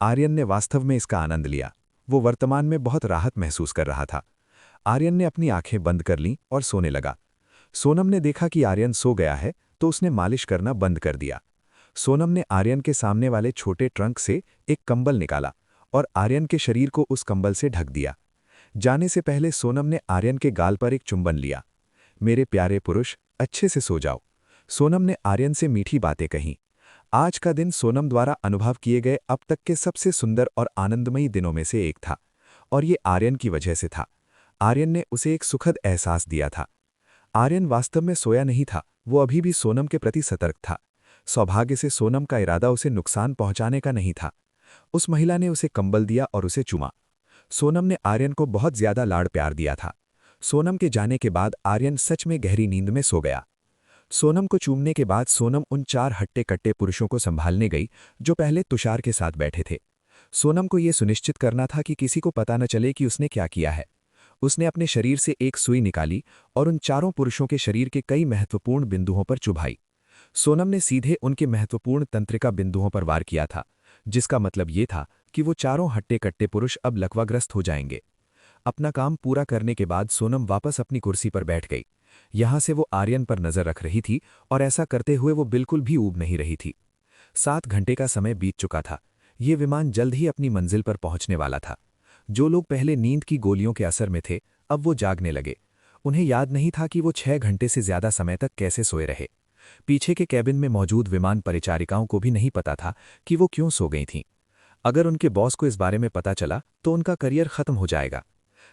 आर्यन ने वास्तव में इसका आनंद लिया। वो वर्तमान में बहुत राहत महसूस कर रहा था। आर्यन ने अपनी आंखें बंद कर लीं और सोने लगा। सोनम ने देखा कि आर्यन सो गया है तो उसने मालिश करना बंद कर दिया। सोनम ने आर्यन के सामने वाले छोटे ट्रंक से एक कंबल निकाला और आर्यन के शरीर को उस कंबल से ढक दिया। जाने से पहले सोनम ने आर्यन के गाल पर एक चुंबन लिया। मेरे प्यारे पुरुष, अच्छे से सो जाओ। सोनम ने आर्यन से मीठी बातें कहीं। आज का दिन सोनम द्वारा अनुभव किए गए अब तक के सबसे सुंदर और आनंदमयी दिनों में से एक था, और ये आर्यन की वजह से था। आर्यन ने उसे एक सुखद एहसास दिया था। आर्यन वास्तव में सोया नहीं था, वो अभी भी सोनम के प्रति सतर्क था। सौभाग्य से सोनम का इरादा उसे नुकसान पहुंचाने का नहीं था। उस महिला ने उसे कंबल दिया और उसे चूमा। सोनम ने आर्यन को बहुत ज्यादा लाड़ प्यार दिया था। सोनम के जाने के बाद आर्यन सच में गहरी नींद में सो गया। सोनम को चूमने के बाद सोनम उन 4 हट्टे कट्टे पुरुषों को संभालने गई जो पहले तुषार के साथ बैठे थे। सोनम को यह सुनिश्चित करना था कि किसी को पता न चले कि उसने क्या किया है। उसने अपने शरीर से एक सुई निकाली और उन चारों पुरुषों के शरीर के कई महत्वपूर्ण बिंदुओं पर चुभाई। सोनम ने सीधे उनके महत्वपूर्ण तंत्रिका बिंदुओं पर वार किया था, जिसका मतलब ये था कि वो चारों हट्टे-कट्टे पुरुष अब लकवाग्रस्त हो जाएंगे। अपना काम पूरा करने के बाद सोनम वापस अपनी कुर्सी पर बैठ गई। यहां से वो आर्यन पर नजर रख रही थी और ऐसा करते हुए वो बिल्कुल भी ऊब नहीं रही थी। 7 घंटे का समय बीत चुका था। ये विमान जल्द ही अपनी मंजिल पर पहुंचने वाला था। जो लोग पहले नींद की गोलियों के असर में थे, अब वो जागने लगे। उन्हें याद नहीं था कि वो 6 घंटे से ज्यादा समय तक कैसे सोए रहे। पीछे के कैबिन में मौजूद विमान परिचारिकाओं को भी नहीं पता था कि वो क्यों सो गई थीं। अगर उनके बॉस को इस बारे में पता चला तो उनका करियर खत्म हो जाएगा।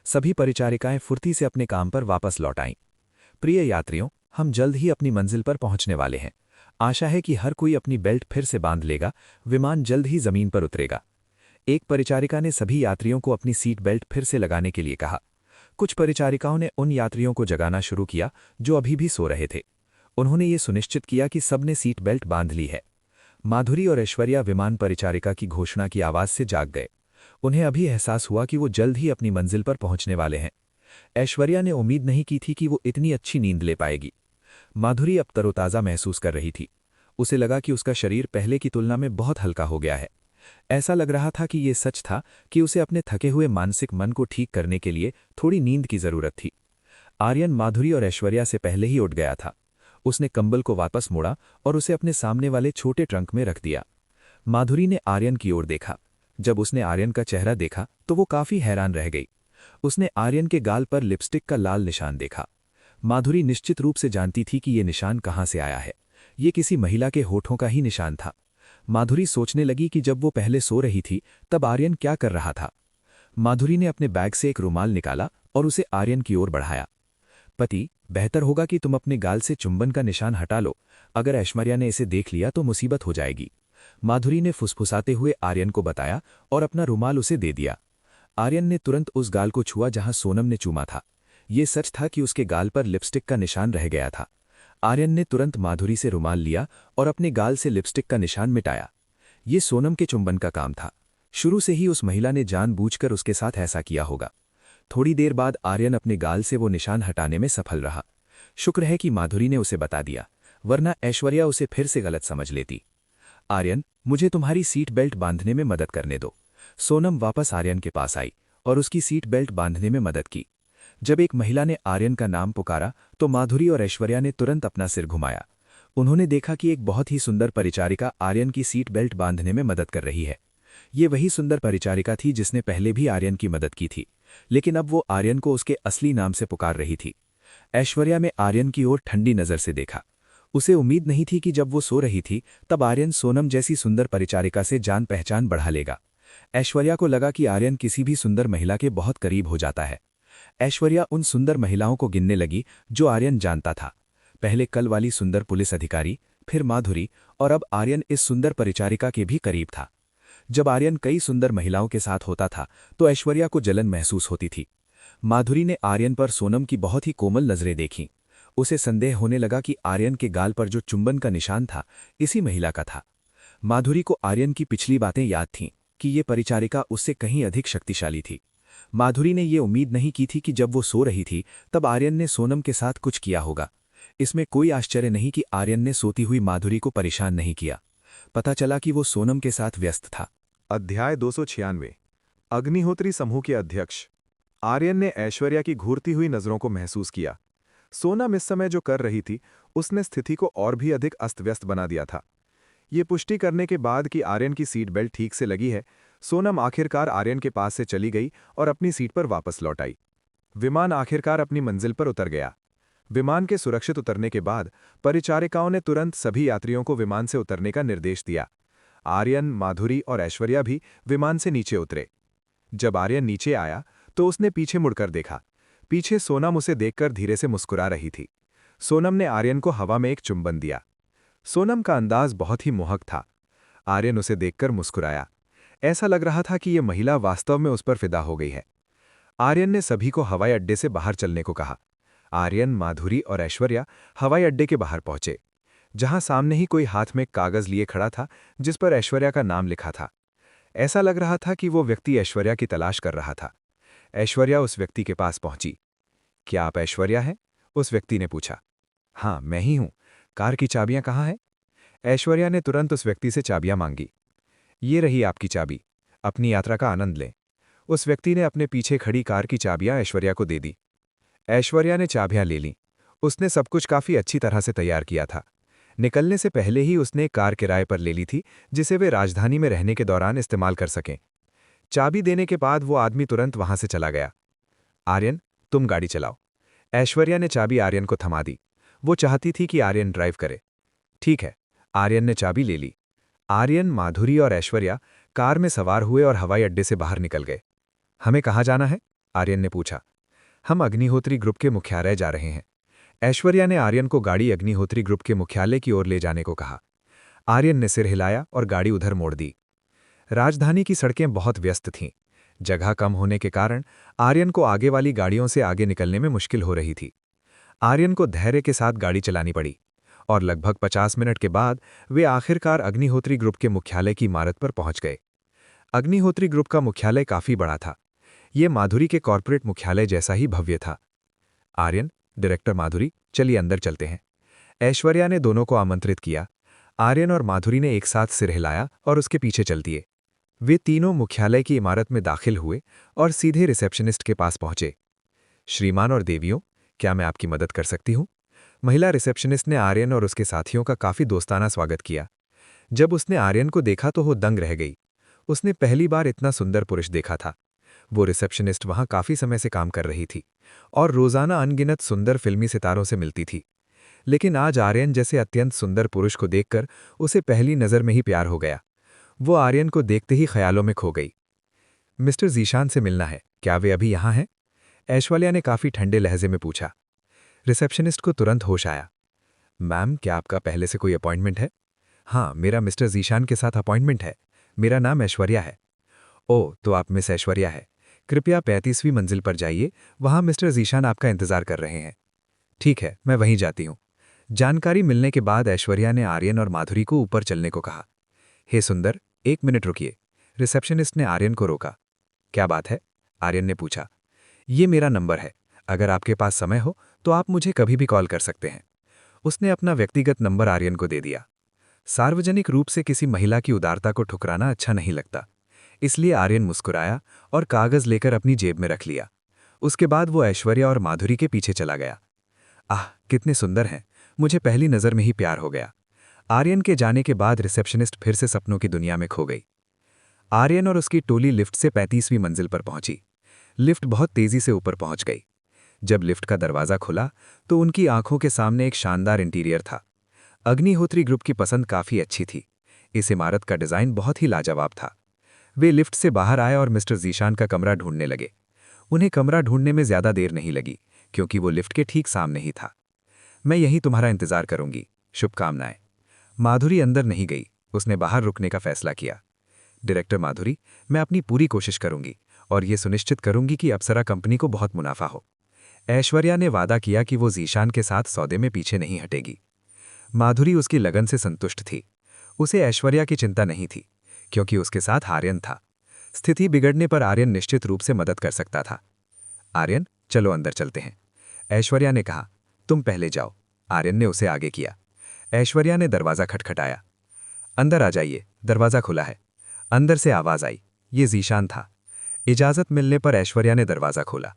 सभी परिचारिकाएं फुर्ती से अपने काम पर वापस लौट आईं। प्रिय यात्रियों, हम जल्द ही अपनी मंजिल पर पहुंचने वाले हैं। आशा है कि हर कोई अपनी बेल्ट फिर से बांध लेगा। विमान जल्द ही जमीन पर उतरेगा। एक परिचारिका ने सभी यात्रियों को अपनी सीट बेल्ट फिर से लगाने के लिए कहा। कुछ परिचारिकाओं ने उन यात्रियों को जगाना शुरू किया जो अभी भी सो रहे थे। उन्होंने ये सुनिश्चित किया कि सबने सीट बेल्ट बांध ली है। माधुरी और ऐश्वर्या विमान परिचारिका की घोषणा की आवाज से जाग गए। उन्हें अभी एहसास हुआ कि वो जल्द ही अपनी मंजिल पर पहुंचने वाले हैं। ऐश्वर्या ने उम्मीद नहीं की थी कि वो इतनी अच्छी नींद ले पाएगी। माधुरी अब तरोताजा महसूस कर रही थी। उसे लगा कि उसका शरीर पहले की तुलना में बहुत हल्का हो गया है। ऐसा लग रहा था कि ये सच था कि उसे अपने थके हुए मानसिक मन को ठीक करने के लिए थोड़ी नींद की जरूरत थी। आर्यन माधुरी और ऐश्वर्या से पहले ही उठ गया था। उसने कंबल को वापस मोड़ा और उसे अपने सामने वाले छोटे ट्रंक में रख दिया। माधुरी ने आर्यन की ओर देखा। जब उसने आर्यन का चेहरा देखा तो वो काफी हैरान रह गई। उसने आर्यन के गाल पर लिपस्टिक का लाल निशान देखा। माधुरी निश्चित रूप से जानती थी कि ये निशान कहाँ से आया है। ये किसी महिला के होठों का ही निशान था। माधुरी सोचने लगी कि जब वो पहले सो रही थी तब आर्यन क्या कर रहा था। माधुरी ने अपने बैग से एक रुमाल निकाला और उसे आर्यन की ओर बढ़ाया। पति, बेहतर होगा कि तुम अपने गाल से चुंबन का निशान हटा लो। अगर ऐश्वर्या ने इसे देख लिया तो मुसीबत हो जाएगी। माधुरी ने फुसफुसाते हुए आर्यन को बताया और अपना रुमाल उसे दे दिया। आर्यन ने तुरंत उस गाल को छुआ जहां सोनम ने चूमा था। ये सच था कि उसके गाल पर लिपस्टिक का निशान रह गया था। आर्यन ने तुरंत माधुरी से रुमाल लिया और अपने गाल से लिपस्टिक का निशान मिटाया। ये सोनम के चुंबन का काम था। शुरू से ही उस महिला ने जानबूझकर उसके साथ ऐसा किया होगा। थोड़ी देर बाद आर्यन अपने गाल से वो निशान हटाने में सफल रहा। शुक्र है कि माधुरी ने उसे बता दिया, वरना ऐश्वर्या उसे फिर से गलत समझ लेती। आर्यन, मुझे तुम्हारी सीट बेल्ट बांधने में मदद करने दो। सोनम वापस आर्यन के पास आई और उसकी सीट बेल्ट बांधने में मदद की। जब एक महिला ने आर्यन का नाम पुकारा तो माधुरी और ऐश्वर्या ने तुरंत अपना सिर घुमाया। उन्होंने देखा कि एक बहुत ही सुंदर परिचारिका आर्यन की सीट बेल्ट बांधने में मदद कर रही है। ये वही सुंदर परिचारिका थी जिसने पहले भी आर्यन की मदद की थी, लेकिन अब वो आर्यन को उसके असली नाम से पुकार रही थी। ऐश्वर्या ने आर्यन की ओर ठंडी नजर से देखा। उसे उम्मीद नहीं थी कि जब वो सो रही थी तब आर्यन सोनम जैसी सुंदर परिचारिका से जान पहचान बढ़ा लेगा। ऐश्वर्या को लगा कि आर्यन किसी भी सुंदर महिला के बहुत करीब हो जाता है। ऐश्वर्या उन सुंदर महिलाओं को गिनने लगी जो आर्यन जानता था। पहले कल वाली सुंदर पुलिस अधिकारी, फिर माधुरी और अब आर्यन इस सुंदर परिचारिका के भी करीब था। जब आर्यन कई सुंदर महिलाओं के साथ होता था तो ऐश्वर्या को जलन महसूस होती थी। माधुरी ने आर्यन पर सोनम की बहुत ही कोमल नजरें देखीं। उसे संदेह होने लगा कि आर्यन के गाल पर जो चुंबन का निशान था इसी महिला का था। माधुरी को आर्यन की पिछली बातें याद थीं कि ये परिचारिका उससे कहीं अधिक शक्तिशाली थी। माधुरी ने ये उम्मीद नहीं की थी कि जब वो सो रही थी तब आर्यन ने सोनम के साथ कुछ किया होगा। इसमें कोई आश्चर्य नहीं कि आर्यन ने सोती हुई माधुरी को परेशान नहीं किया। पता चला कि वो सोनम के साथ व्यस्त था। अध्याय 296। अग्निहोत्री समूह के अध्यक्ष। आर्यन ने ऐश्वर्या की घूरती हुई नजरों को महसूस किया। सोनम इस समय जो कर रही थी उसने स्थिति को और भी अधिक अस्त-व्यस्त बना दिया था। ये पुष्टि करने के बाद कि आर्यन की सीट बेल्ट ठीक से लगी है, सोनम आखिरकार आर्यन के पास से चली गई और अपनी सीट पर वापस लौट आई। विमान आखिरकार अपनी मंजिल पर उतर गया। विमान के सुरक्षित उतरने के बाद परिचारिकाओं ने तुरंत सभी यात्रियों को विमान से उतरने का निर्देश दिया। आर्यन, माधुरी और ऐश्वर्या भी विमान से नीचे उतरे। जब आर्यन नीचे आया तो उसने पीछे मुड़कर देखा। पीछे सोनम उसे देखकर धीरे से मुस्कुरा रही थी। सोनम ने आर्यन को हवा में एक चुंबन दिया। सोनम का अंदाज बहुत ही मोहक था। आर्यन उसे देखकर मुस्कुराया। ऐसा लग रहा था कि यह महिला वास्तव में उस पर फिदा हो गई है। आर्यन ने सभी को हवाई अड्डे से बाहर चलने को कहा। आर्यन, माधुरी और ऐश्वर्या हवाई अड्डे के बाहर पहुंचे, जहां सामने ही कोई हाथ में कागज लिए खड़ा था जिस पर ऐश्वर्या का नाम लिखा था। ऐसा लग रहा था कि वो व्यक्ति ऐश्वर्या की तलाश कर रहा था। ऐश्वर्या उस व्यक्ति के पास पहुंची। क्या आप ऐश्वर्या हैं? उस व्यक्ति ने पूछा। हाँ, मैं ही हूं। कार की चाबियां कहाँ हैं? ऐश्वर्या ने तुरंत उस व्यक्ति से चाबियां मांगी। ये रही आपकी चाबी, अपनी यात्रा का आनंद लें। उस व्यक्ति ने अपने पीछे खड़ी कार की चाबियां ऐश्वर्या को दे दी। ऐश्वर्या ने चाबियां ले लीं। उसने सब कुछ काफी अच्छी तरह से तैयार किया था। निकलने से पहले ही उसने एक कार किराए पर ले ली थी, जिसे वे राजधानी में रहने के दौरान इस्तेमाल कर सकें। चाबी देने के बाद वो आदमी तुरंत वहां से चला गया। आर्यन, तुम गाड़ी चलाओ। ऐश्वर्या ने चाबी आर्यन को थमा दी। वो चाहती थी कि आर्यन ड्राइव करे। ठीक है। आर्यन ने चाबी ले ली। आर्यन, माधुरी और ऐश्वर्या कार में सवार हुए और हवाई अड्डे से बाहर निकल गए। हमें कहाँ जाना है? आर्यन ने पूछा। हम अग्निहोत्री ग्रुप के मुख्यालय जा रहे हैं। ऐश्वर्या ने आर्यन को गाड़ी अग्निहोत्री ग्रुप के मुख्यालय की ओर ले जाने को कहा। आर्यन ने सिर हिलाया और गाड़ी उधर मोड़ दी। राजधानी की सड़कें बहुत व्यस्त थीं। जगह कम होने के कारण आर्यन को आगे वाली गाड़ियों से आगे निकलने में मुश्किल हो रही थी। आर्यन को धैर्य के साथ गाड़ी चलानी पड़ी और लगभग 50 मिनट के बाद वे आखिरकार अग्निहोत्री ग्रुप के मुख्यालय की इमारत पर पहुंच गए। अग्निहोत्री ग्रुप का मुख्यालय काफी बड़ा था। ये माधुरी के कॉर्पोरेट मुख्यालय जैसा ही भव्य था। आर्यन, डायरेक्टर माधुरी, चलिए अंदर चलते हैं। ऐश्वर्या ने दोनों को आमंत्रित किया। आर्यन और माधुरी ने एक साथ सिर हिलाया और उसके पीछे चल दिए। वे तीनों मुख्यालय की इमारत में दाखिल हुए और सीधे रिसेप्शनिस्ट के पास पहुंचे। श्रीमान और देवियों, क्या मैं आपकी मदद कर सकती हूं? महिला रिसेप्शनिस्ट ने आर्यन और उसके साथियों का काफी दोस्ताना स्वागत किया। जब उसने आर्यन को देखा तो वो दंग रह गई। उसने पहली बार इतना सुंदर पुरुष देखा था। वो रिसेप्शनिस्ट वहां काफी समय से काम कर रही थी और रोजाना अनगिनत सुंदर फिल्मी सितारों से मिलती थी। लेकिन आज आर्यन जैसे अत्यंत सुंदर पुरुष को देखकर उसे पहली नजर में ही प्यार हो गया। वो आर्यन को देखते ही ख्यालों में खो गई। मिस्टर जीशान से मिलना है, क्या वे अभी यहां हैं? ऐश्वर्या ने काफी ठंडे लहजे में पूछा। रिसेप्शनिस्ट को तुरंत होश आया। मैम, क्या आपका पहले से कोई अपॉइंटमेंट है? हाँ, मेरा मिस्टर जीशान के साथ अपॉइंटमेंट है। मेरा नाम ऐश्वर्या है। ओह, तो आप मिस ऐश्वर्या है। कृपया 35वीं मंजिल पर जाइए, वहां मिस्टर जीशान आपका इंतजार कर रहे हैं। ठीक है, मैं वहीं जाती हूं। जानकारी मिलने के बाद ऐश्वर्या ने आर्यन और माधुरी को ऊपर चलने को कहा। हे सुंदर, 1 मिनट रुकिए। रिसेप्शनिस्ट ने आर्यन को रोका। क्या बात है? आर्यन ने पूछा। ये मेरा नंबर है। अगर आपके पास समय हो तो आप मुझे कभी भी कॉल कर सकते हैं। उसने अपना व्यक्तिगत नंबर आर्यन को दे दिया। सार्वजनिक रूप से किसी महिला की उदारता को ठुकराना अच्छा नहीं लगता, इसलिए आर्यन मुस्कुराया और कागज लेकर अपनी जेब में रख लिया। उसके बाद वो ऐश्वर्या और माधुरी के पीछे चला गया। आह, कितने सुंदर हैं! मुझे पहली नज़र में ही प्यार हो गया। आर्यन के जाने के बाद रिसेप्शनिस्ट फिर से सपनों की दुनिया में खो गई। आर्यन और उसकी टोली लिफ्ट से 35वीं मंजिल पर पहुंची। लिफ्ट बहुत तेजी से ऊपर पहुंच गई। जब लिफ्ट का दरवाज़ा खुला तो उनकी आंखों के सामने एक शानदार इंटीरियर था। अग्निहोत्री ग्रुप की पसंद काफ़ी अच्छी थी। इस इमारत का डिज़ाइन बहुत ही लाजवाब था। वे लिफ्ट से बाहर आए और मिस्टर जीशान का कमरा ढूंढने लगे। उन्हें कमरा ढूंढने में ज़्यादा देर नहीं लगी, क्योंकि वो लिफ्ट के ठीक सामने ही था। मैं यहीं तुम्हारा इंतज़ार करूंगी। शुभकामनाएं। माधुरी अंदर नहीं गई, उसने बाहर रुकने का फैसला किया। डायरेक्टर माधुरी, मैं अपनी पूरी कोशिश करूंगी और ये सुनिश्चित करूंगी कि अप्सरा कंपनी को बहुत मुनाफा हो। ऐश्वर्या ने वादा किया कि वो जीशान के साथ सौदे में पीछे नहीं हटेगी। माधुरी उसकी लगन से संतुष्ट थी। उसे ऐश्वर्या की चिंता नहीं थी, क्योंकि उसके साथ आर्यन था। स्थिति बिगड़ने पर आर्यन निश्चित रूप से मदद कर सकता था। आर्यन, चलो अंदर चलते हैं। ऐश्वर्या ने कहा। तुम पहले जाओ। आर्यन ने उसे आगे किया। ऐश्वर्या ने दरवाज़ा खटखटाया। अंदर आ जाइए, दरवाज़ा खुला है। अंदर से आवाज़ आई। ये जीशान था। इजाज़त मिलने पर ऐश्वर्या ने दरवाज़ा खोला।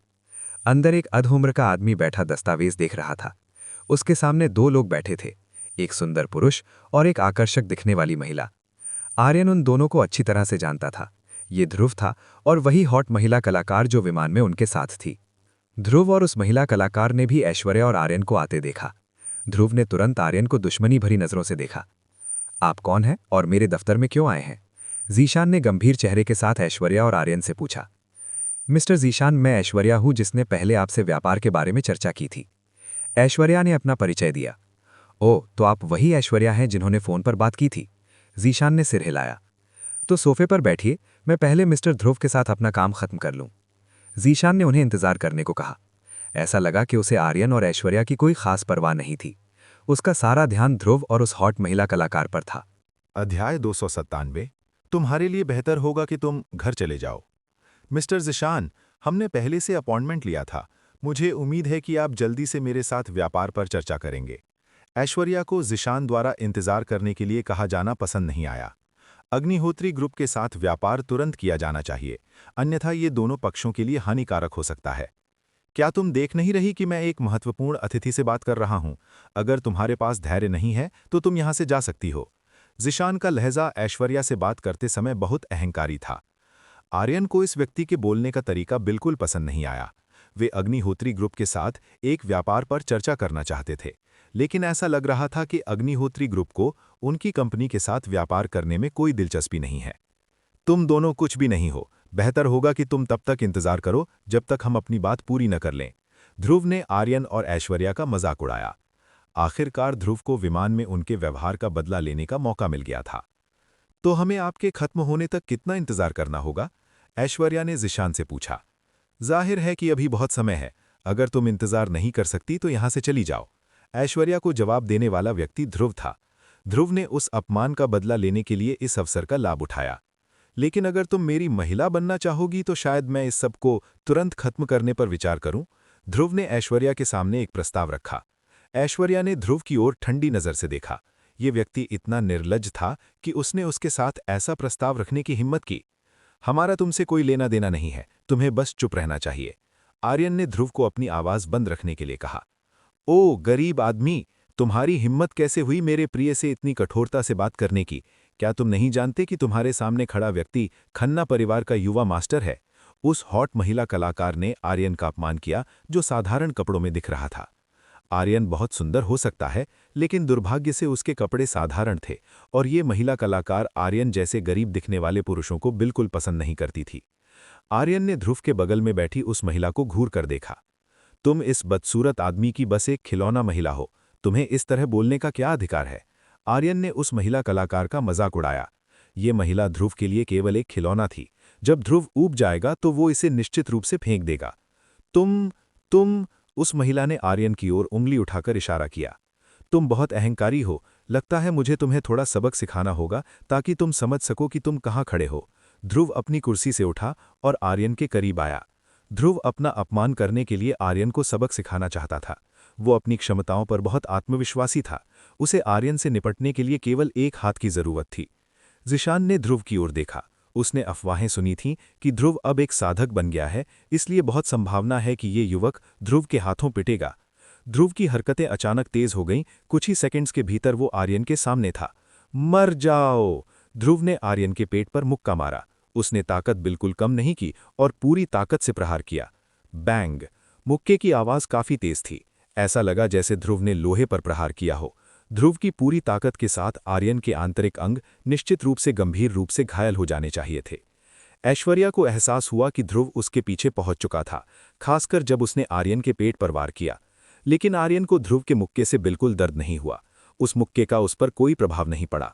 अंदर एक अधउम्र का आदमी बैठा दस्तावेज देख रहा था। उसके सामने 2 लोग बैठे थे, एक सुंदर पुरुष और एक आकर्षक दिखने वाली महिला। आर्यन उन दोनों को अच्छी तरह से जानता था। ये ध्रुव था और वही हॉट महिला कलाकार जो विमान में उनके साथ थी। ध्रुव और उस महिला कलाकार ने भी ऐश्वर्या और आर्यन को आते देखा। ध्रुव ने तुरंत आर्यन को दुश्मनी भरी नजरों से देखा। आप कौन हैं और मेरे दफ्तर में क्यों आए हैं? जीशान ने गंभीर चेहरे के साथ ऐश्वर्या और आर्यन से पूछा। मिस्टर जीशान, मैं ऐश्वर्या हूं जिसने पहले आपसे व्यापार के बारे में चर्चा की थी। ऐश्वर्या ने अपना परिचय दिया। ओह, तो आप वही ऐश्वर्या हैं जिन्होंने फोन पर बात की थी? जीशान ने सिर हिलाया। तो सोफे पर बैठिए, मैं पहले मिस्टर ध्रुव के साथ अपना काम खत्म कर लूं। जीशान ने उन्हें इंतजार करने को कहा। ऐसा लगा कि उसे आर्यन और ऐश्वर्या की कोई खास परवाह नहीं थी। उसका सारा ध्यान ध्रुव और उस हॉट महिला कलाकार पर था। अध्याय 297। तुम्हारे लिए बेहतर होगा कि तुम घर चले जाओ। मिस्टर जिशान, हमने पहले से अपॉइंटमेंट लिया था। मुझे उम्मीद है कि आप जल्दी से मेरे साथ व्यापार पर चर्चा करेंगे। ऐश्वर्या को ज़िशान द्वारा इंतजार करने के लिए कहा जाना पसंद नहीं आया। अग्निहोत्री ग्रुप के साथ व्यापार तुरंत किया जाना चाहिए, अन्यथा ये दोनों पक्षों के लिए हानिकारक हो सकता है। क्या तुम देख नहीं रही कि मैं एक महत्वपूर्ण अतिथि से बात कर रहा हूं? अगर तुम्हारे पास धैर्य नहीं है तो तुम यहां से जा सकती हो। ज़िशान का लहजा ऐश्वर्या से बात करते समय बहुत अहंकारी था। आर्यन को इस व्यक्ति के बोलने का तरीका बिल्कुल पसंद नहीं आया। वे अग्निहोत्री ग्रुप के साथ एक व्यापार पर चर्चा करना चाहते थे, लेकिन ऐसा लग रहा था कि अग्निहोत्री ग्रुप को उनकी कंपनी के साथ व्यापार करने में कोई दिलचस्पी नहीं है। तुम दोनों कुछ भी नहीं हो। बेहतर होगा कि तुम तब तक इंतजार करो जब तक हम अपनी बात पूरी न कर लें। ध्रुव ने आर्यन और ऐश्वर्या का मजाक उड़ाया। आखिरकार ध्रुव को विमान में उनके व्यवहार का बदला लेने का मौका मिल गया था। तो हमें आपके खत्म होने तक कितना इंतजार करना होगा? ऐश्वर्या ने ज़िशान से पूछा। जाहिर है कि अभी बहुत समय है। अगर तुम इंतजार नहीं कर सकती तो यहां से चली जाओ। ऐश्वर्या को जवाब देने वाला व्यक्ति ध्रुव था। ध्रुव ने उस अपमान का बदला लेने के लिए इस अवसर का लाभ उठाया। लेकिन अगर तुम मेरी महिला बनना चाहोगी तो शायद मैं इस सब को तुरंत खत्म करने पर विचार करूं। ध्रुव ने ऐश्वर्या के सामने एक प्रस्ताव रखा। ऐश्वर्या ने ध्रुव की ओर ठंडी नजर से देखा। ये व्यक्ति इतना निर्लज्ज था कि उसने उसके साथ ऐसा प्रस्ताव रखने की हिम्मत की। हमारा तुमसे कोई लेना देना नहीं है, तुम्हें बस चुप रहना चाहिए। आर्यन ने ध्रुव को अपनी आवाज बंद रखने के लिए कहा। ओ गरीब आदमी, तुम्हारी हिम्मत कैसे हुई मेरे प्रिय से इतनी कठोरता से बात करने की? क्या तुम नहीं जानते कि तुम्हारे सामने खड़ा व्यक्ति खन्ना परिवार का युवा मास्टर है? उस हॉट महिला कलाकार ने आर्यन का अपमान किया जो साधारण कपड़ों में दिख रहा था। आर्यन बहुत सुंदर हो सकता है, लेकिन दुर्भाग्य से उसके कपड़े साधारण थे और ये महिला कलाकार आर्यन जैसे गरीब दिखने वाले पुरुषों को बिल्कुल पसंद नहीं करती थी। आर्यन ने ध्रुव के बगल में बैठी उस महिला को घूर कर देखा। तुम इस बदसूरत आदमी की बस एक खिलौना महिला हो, तुम्हें इस तरह बोलने का क्या अधिकार है? आर्यन ने उस महिला कलाकार का मजाक उड़ाया। ये महिला ध्रुव के लिए केवल एक खिलौना थी। जब ध्रुव ऊब जाएगा तो वो इसे निश्चित रूप से फेंक देगा। तुम उस महिला ने आर्यन की ओर उंगली उठाकर इशारा किया। तुम बहुत अहंकारी हो। लगता है मुझे तुम्हें थोड़ा सबक सिखाना होगा ताकि तुम समझ सको कि तुम कहाँ खड़े हो। ध्रुव अपनी कुर्सी से उठा और आर्यन के करीब आया। ध्रुव अपना अपमान करने के लिए आर्यन को सबक सिखाना चाहता था। वो अपनी क्षमताओं पर बहुत आत्मविश्वासी था। उसे आर्यन से निपटने के लिए केवल एक हाथ की जरूरत थी। ज़िशान ने ध्रुव की ओर देखा। उसने अफवाहें सुनी थीं कि ध्रुव अब एक साधक बन गया है, इसलिए बहुत संभावना है कि ये युवक ध्रुव के हाथों पिटेगा। ध्रुव की हरकतें अचानक तेज हो गईं। कुछ ही सेकंड्स के भीतर वो आर्यन के सामने था। मर जाओ! ध्रुव ने आर्यन के पेट पर मुक्का मारा। उसने ताकत बिल्कुल कम नहीं की और पूरी ताकत से प्रहार किया। बैंग! मुक्के की आवाज काफी तेज थी। ऐसा लगा जैसे ध्रुव ने लोहे पर प्रहार किया हो। ध्रुव की पूरी ताकत के साथ आर्यन के आंतरिक अंग निश्चित रूप से गंभीर रूप से घायल हो जाने चाहिए थे। ऐश्वर्या को एहसास हुआ कि ध्रुव उसके पीछे पहुंच चुका था, खासकर जब उसने आर्यन के पेट पर वार किया। लेकिन आर्यन को ध्रुव के मुक्के से बिल्कुल दर्द नहीं हुआ। उस मुक्के का उस पर कोई प्रभाव नहीं पड़ा।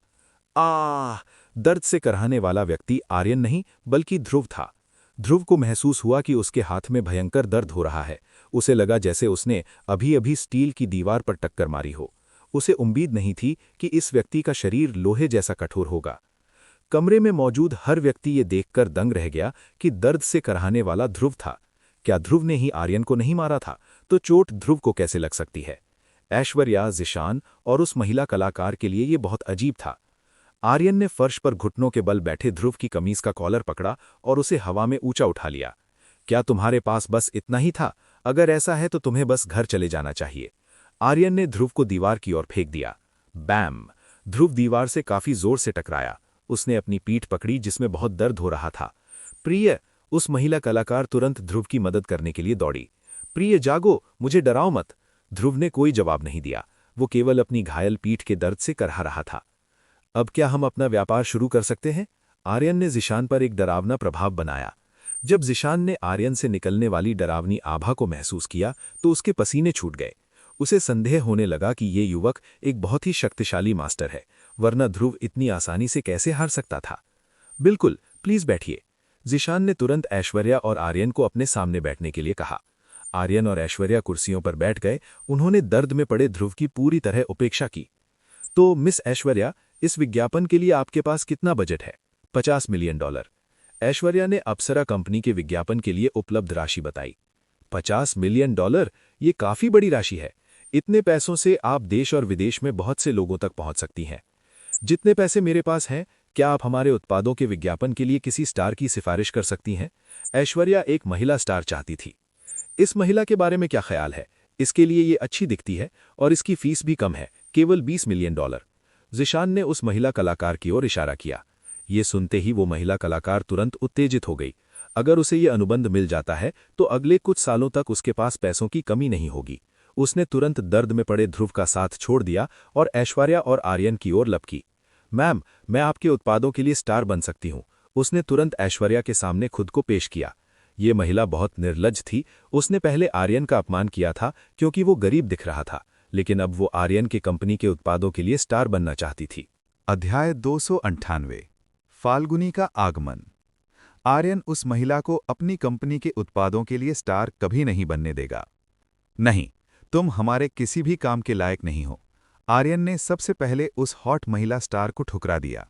दर्द से कराहने वाला व्यक्ति आर्यन नहीं बल्कि ध्रुव था। ध्रुव को महसूस हुआ कि उसके हाथ में भयंकर दर्द हो रहा है। उसे लगा जैसे उसने अभी अभी स्टील की दीवार पर टक्कर मारी हो। उसे उम्मीद नहीं थी कि इस व्यक्ति का शरीर लोहे जैसा कठोर होगा। कमरे में मौजूद हर व्यक्ति ये देखकर दंग रह गया कि दर्द से कराहने वाला ध्रुव था। क्या ध्रुव ने ही आर्यन को नहीं मारा था तो चोट ध्रुव को कैसे लग सकती है? ऐश्वर्या, ज़िशान और उस महिला कलाकार के लिए ये बहुत अजीब था। आर्यन ने फर्श पर घुटनों के बल बैठे ध्रुव की कमीज का कॉलर पकड़ा और उसे हवा में ऊंचा उठा लिया। क्या तुम्हारे पास बस इतना ही था? अगर ऐसा है तो तुम्हें बस घर चले जाना चाहिए। आर्यन ने ध्रुव को दीवार की ओर फेंक दिया। बैम! ध्रुव दीवार से काफी जोर से टकराया। उसने अपनी पीठ पकड़ी जिसमें बहुत दर्द हो रहा था। प्रिय! उस महिला कलाकार तुरंत ध्रुव की मदद करने के लिए दौड़ी। प्रिय जागो, मुझे डराओ मत। ध्रुव ने कोई जवाब नहीं दिया। वो केवल अपनी घायल पीठ के दर्द से करहा रहा था। अब क्या हम अपना व्यापार शुरू कर सकते हैं? आर्यन ने ज़िशान पर एक डरावना प्रभाव बनाया। जब ज़िशान ने आर्यन से निकलने वाली डरावनी आभा को महसूस किया तो उसके पसीने छूट गए। उसे संदेह होने लगा कि ये युवक एक बहुत ही शक्तिशाली मास्टर है, वरना ध्रुव इतनी आसानी से कैसे हार सकता था। बिल्कुल, प्लीज बैठिए। ज़िशान ने तुरंत ऐश्वर्या और आर्यन को अपने सामने बैठने के लिए कहा। आर्यन और ऐश्वर्या कुर्सियों पर बैठ गए। उन्होंने दर्द में पड़े ध्रुव की पूरी तरह उपेक्षा की। तो मिस ऐश्वर्या, इस विज्ञापन के लिए आपके पास कितना बजट है? $50 मिलियन। ऐश्वर्या ने अप्सरा कंपनी के विज्ञापन के लिए उपलब्ध राशि बताई। $50 मिलियन, ये काफी बड़ी राशि है। इतने पैसों से आप देश और विदेश में बहुत से लोगों तक पहुंच सकती हैं। जितने पैसे मेरे पास हैं, क्या आप हमारे उत्पादों के विज्ञापन के लिए किसी स्टार की सिफारिश कर सकती हैं? ऐश्वर्या एक महिला स्टार चाहती थी। इस महिला के बारे में क्या ख्याल है? इसके लिए ये अच्छी दिखती है और इसकी फीस भी कम है, केवल $20 मिलियन। ज़ीशान ने उस महिला कलाकार की ओर इशारा किया। ये सुनते ही वो महिला कलाकार तुरंत उत्तेजित हो गई। अगर उसे ये अनुबंध मिल जाता है तो अगले कुछ सालों तक उसके पास पैसों की कमी नहीं होगी। उसने तुरंत दर्द में पड़े ध्रुव का साथ छोड़ दिया और ऐश्वर्या और आर्यन की ओर लपकी। मैम, मैं आपके उत्पादों के लिए स्टार बन सकती हूँ। उसने तुरंत ऐश्वर्या के सामने खुद को पेश किया। ये महिला बहुत निर्लज्ज थी। उसने पहले आर्यन का अपमान किया था क्योंकि वो गरीब दिख रहा था, लेकिन अब वो आर्यन के कंपनी के उत्पादों के लिए स्टार बनना चाहती थी। अध्याय 298 फाल्गुनी का आगमन। आर्यन उस महिला को अपनी कंपनी के उत्पादों के लिए स्टार कभी नहीं बनने देगा। नहीं, तुम हमारे किसी भी काम के लायक नहीं हो। आर्यन ने सबसे पहले उस हॉट महिला स्टार को ठुकरा दिया।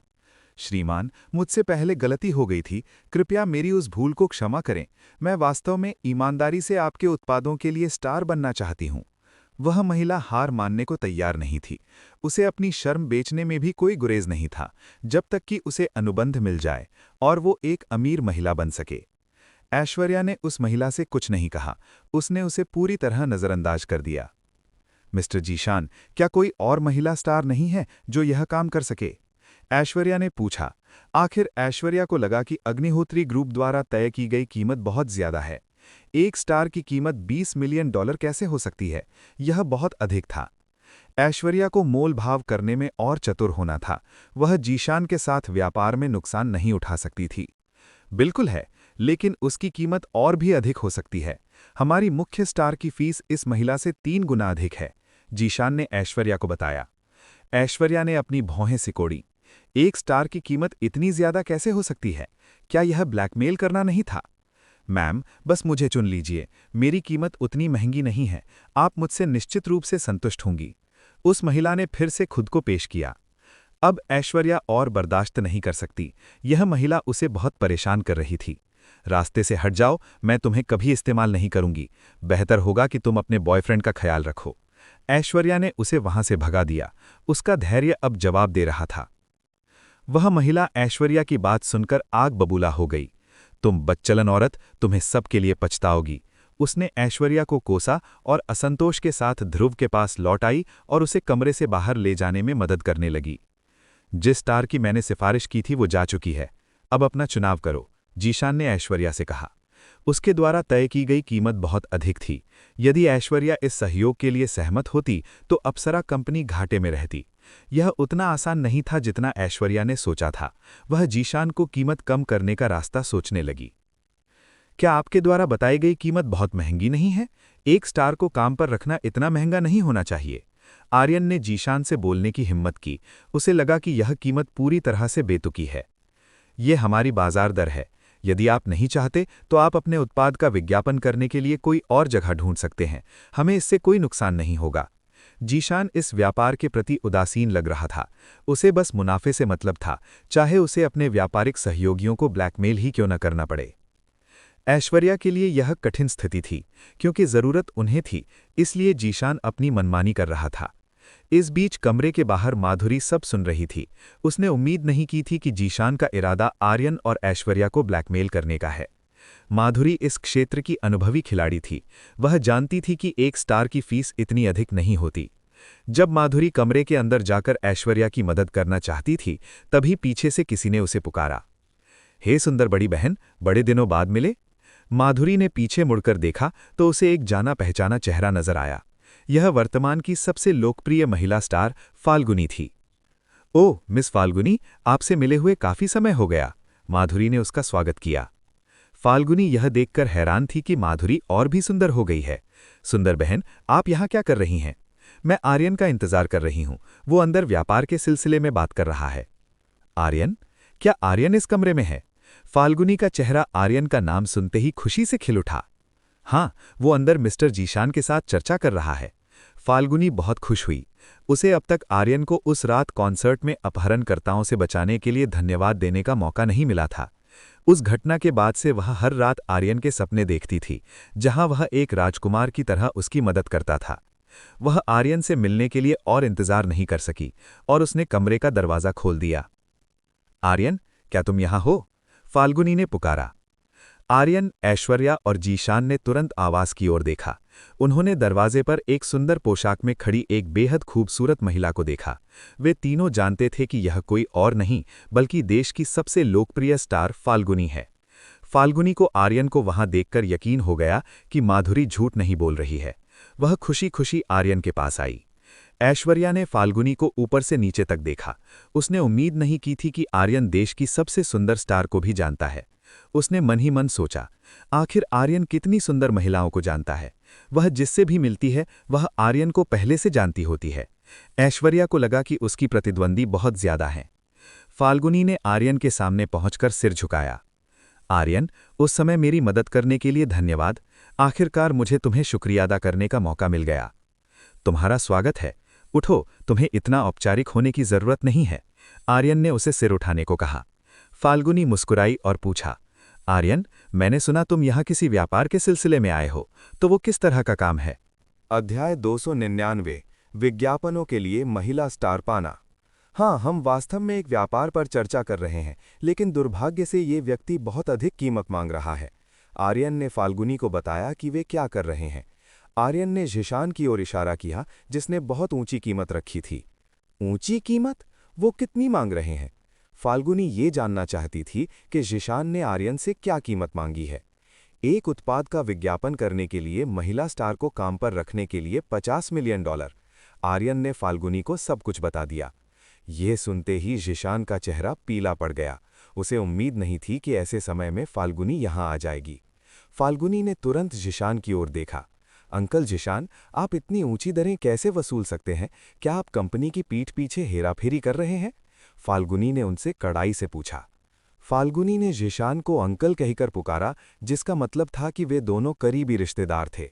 श्रीमान, मुझसे पहले गलती हो गई थी, कृपया मेरी उस भूल को क्षमा करें। मैं वास्तव में ईमानदारी से आपके उत्पादों के लिए स्टार बनना चाहती हूँ। वह महिला हार मानने को तैयार नहीं थी। उसे अपनी शर्म बेचने में भी कोई गुरेज नहीं था, जब तक कि उसे अनुबंध मिल जाए और वो एक अमीर महिला बन सके। ऐश्वर्या ने उस महिला से कुछ नहीं कहा। उसने उसे पूरी तरह नज़रअंदाज कर दिया। मिस्टर ज़ीशान, क्या कोई और महिला स्टार नहीं है जो यह काम कर सके? ऐश्वर्या ने पूछा। आखिर ऐश्वर्या को लगा कि अग्निहोत्री ग्रुप द्वारा तय की गई कीमत बहुत ज्यादा है। एक स्टार की कीमत $20 मिलियन कैसे हो सकती है? यह बहुत अधिक था। ऐश्वर्या को मोल भाव करने में और चतुर होना था। वह ज़ीशान के साथ व्यापार में नुकसान नहीं उठा सकती थी। बिल्कुल है, लेकिन उसकी कीमत और भी अधिक हो सकती है। हमारी मुख्य स्टार की फीस इस महिला से 3 गुना अधिक है, ज़ीशान ने ऐश्वर्या को बताया। ऐश्वर्या ने अपनी भौहें सिकोड़ी। एक स्टार की कीमत इतनी ज्यादा कैसे हो सकती है? क्या यह ब्लैकमेल करना नहीं था? मैम, बस मुझे चुन लीजिए। मेरी कीमत उतनी महंगी नहीं है। आप मुझसे निश्चित रूप से संतुष्ट होंगी। उस महिला ने फिर से खुद को पेश किया। अब ऐश्वर्या और बर्दाश्त नहीं कर सकती। यह महिला उसे बहुत परेशान कर रही थी। रास्ते से हट जाओ, मैं तुम्हें कभी इस्तेमाल नहीं करूंगी। बेहतर होगा कि तुम अपने बॉयफ्रेंड का ख्याल रखो। ऐश्वर्या ने उसे वहां से भगा दिया। उसका धैर्य अब जवाब दे रहा था। वह महिला ऐश्वर्या की बात सुनकर आग बबूला हो गई। तुम बदचलन औरत, तुम्हें सबके लिए पछताओगी। उसने ऐश्वर्या को कोसा और असंतोष के साथ ध्रुव के पास लौट आई और उसे कमरे से बाहर ले जाने में मदद करने लगी। जिस स्टार की मैंने सिफारिश की थी वो जा चुकी है। अब अपना चुनाव करो, ज़ीशान ने ऐश्वर्या से कहा। उसके द्वारा तय की गई कीमत बहुत अधिक थी। यदि ऐश्वर्या इस सहयोग के लिए सहमत होती तो अप्सरा कंपनी घाटे में रहती। यह उतना आसान नहीं था जितना ऐश्वर्या ने सोचा था। वह ज़ीशान को कीमत कम करने का रास्ता सोचने लगी। क्या आपके द्वारा बताई गई कीमत बहुत महंगी नहीं है? एक स्टार को काम पर रखना इतना महंगा नहीं होना चाहिए। आर्यन ने ज़ीशान से बोलने की हिम्मत की। उसे लगा कि यह कीमत पूरी तरह से बेतुकी है। यह हमारी बाजार दर है। यदि आप नहीं चाहते तो आप अपने उत्पाद का विज्ञापन करने के लिए कोई और जगह ढूंढ सकते हैं। हमें इससे कोई नुकसान नहीं होगा। ज़ीशान इस व्यापार के प्रति उदासीन लग रहा था। उसे बस मुनाफे से मतलब था, चाहे उसे अपने व्यापारिक सहयोगियों को ब्लैकमेल ही क्यों न करना पड़े। ऐश्वर्या के लिए यह कठिन स्थिति थी, क्योंकि जरूरत उन्हें थी, इसलिए ज़ीशान अपनी मनमानी कर रहा था। इस बीच कमरे के बाहर माधुरी सब सुन रही थी। उसने उम्मीद नहीं की थी कि ज़ीशान का इरादा आर्यन और ऐश्वर्या को ब्लैकमेल करने का है। माधुरी इस क्षेत्र की अनुभवी खिलाड़ी थी। वह जानती थी कि एक स्टार की फीस इतनी अधिक नहीं होती। जब माधुरी कमरे के अंदर जाकर ऐश्वर्या की मदद करना चाहती थी, तभी पीछे से किसी ने उसे पुकारा। हे सुंदर बड़ी बहन, बड़े दिनों बाद मिले। माधुरी ने पीछे मुड़कर देखा तो उसे एक जाना पहचाना चेहरा नजर आया। यह वर्तमान की सबसे लोकप्रिय महिला स्टार फाल्गुनी थी। ओह मिस फाल्गुनी, आपसे मिले हुए काफी समय हो गया। माधुरी ने उसका स्वागत किया। फाल्गुनी यह देखकर हैरान थी कि माधुरी और भी सुंदर हो गई है। सुंदर बहन, आप यहाँ क्या कर रही हैं? मैं आर्यन का इंतजार कर रही हूँ। वो अंदर व्यापार के सिलसिले में बात कर रहा है। आर्यन? क्या आर्यन इस कमरे में है? फाल्गुनी का चेहरा आर्यन का नाम सुनते ही खुशी से खिल उठा। हाँ, वो अंदर मिस्टर ज़ीशान के साथ चर्चा कर रहा है। फाल्गुनी बहुत खुश हुई। उसे अब तक आर्यन को उस रात कॉन्सर्ट में अपहरणकर्ताओं से बचाने के लिए धन्यवाद देने का मौका नहीं मिला था। उस घटना के बाद से वह हर रात आर्यन के सपने देखती थी, जहां वह एक राजकुमार की तरह उसकी मदद करता था। वह आर्यन से मिलने के लिए और इंतजार नहीं कर सकी और उसने कमरे का दरवाजा खोल दिया। आर्यन, क्या तुम यहां हो? फाल्गुनी ने पुकारा। आर्यन, ऐश्वर्या और जीशान ने तुरंत आवाज की ओर देखा। उन्होंने दरवाजे पर एक सुंदर पोशाक में खड़ी एक बेहद खूबसूरत महिला को देखा। वे तीनों जानते थे कि यह कोई और नहीं बल्कि देश की सबसे लोकप्रिय स्टार फाल्गुनी है। फाल्गुनी को आर्यन को वहां देखकर यकीन हो गया कि माधुरी झूठ नहीं बोल रही है। वह खुशी खुशी आर्यन के पास आई। ऐश्वर्या ने फाल्गुनी को ऊपर से नीचे तक देखा। उसने उम्मीद नहीं की थी कि आर्यन देश की सबसे सुंदर स्टार को भी जानता है। उसने मन ही मन सोचा, आखिर आर्यन कितनी सुंदर महिलाओं को जानता है। वह जिससे भी मिलती है वह आर्यन को पहले से जानती होती है। ऐश्वर्या को लगा कि उसकी प्रतिद्वंदी बहुत ज्यादा है। फाल्गुनी ने आर्यन के सामने पहुंचकर सिर झुकाया। आर्यन, उस समय मेरी मदद करने के लिए धन्यवाद। आखिरकार मुझे तुम्हें शुक्रिया अदा करने का मौका मिल गया। तुम्हारा स्वागत है। उठो, तुम्हें इतना औपचारिक होने की जरूरत नहीं है। आर्यन ने उसे सिर उठाने को कहा। फाल्गुनी मुस्कुराई और पूछा, आर्यन, मैंने सुना तुम यहाँ किसी व्यापार के सिलसिले में आए हो, तो वो किस तरह का काम है? अध्याय 299 विज्ञापनों के लिए महिला स्टार पाना। हाँ, हम वास्तव में एक व्यापार पर चर्चा कर रहे हैं, लेकिन दुर्भाग्य से ये व्यक्ति बहुत अधिक कीमत मांग रहा है। आर्यन ने फाल्गुनी को बताया कि वे क्या कर रहे हैं। आर्यन ने जिशान की ओर इशारा किया, जिसने बहुत ऊंची कीमत रखी थी। ऊंची कीमत? वो कितनी मांग रहे हैं? फाल्गुनी ये जानना चाहती थी कि जिशान ने आर्यन से क्या कीमत मांगी है। एक उत्पाद का विज्ञापन करने के लिए महिला स्टार को काम पर रखने के लिए $50 मिलियन। आर्यन ने फाल्गुनी को सब कुछ बता दिया। ये सुनते ही जिशान का चेहरा पीला पड़ गया। उसे उम्मीद नहीं थी कि ऐसे समय में फाल्गुनी यहां आ जाएगी। फाल्गुनी ने तुरंत जिशान की ओर देखा। अंकल जिशान, आप इतनी ऊंची दरें कैसे वसूल सकते हैं? क्या आप कंपनी की पीठ पीछे हेराफेरी कर रहे हैं? फाल्गुनी ने उनसे कड़ाई से पूछा। फाल्गुनी ने जिशान को अंकल कहकर पुकारा, जिसका मतलब था कि वे दोनों करीबी रिश्तेदार थे।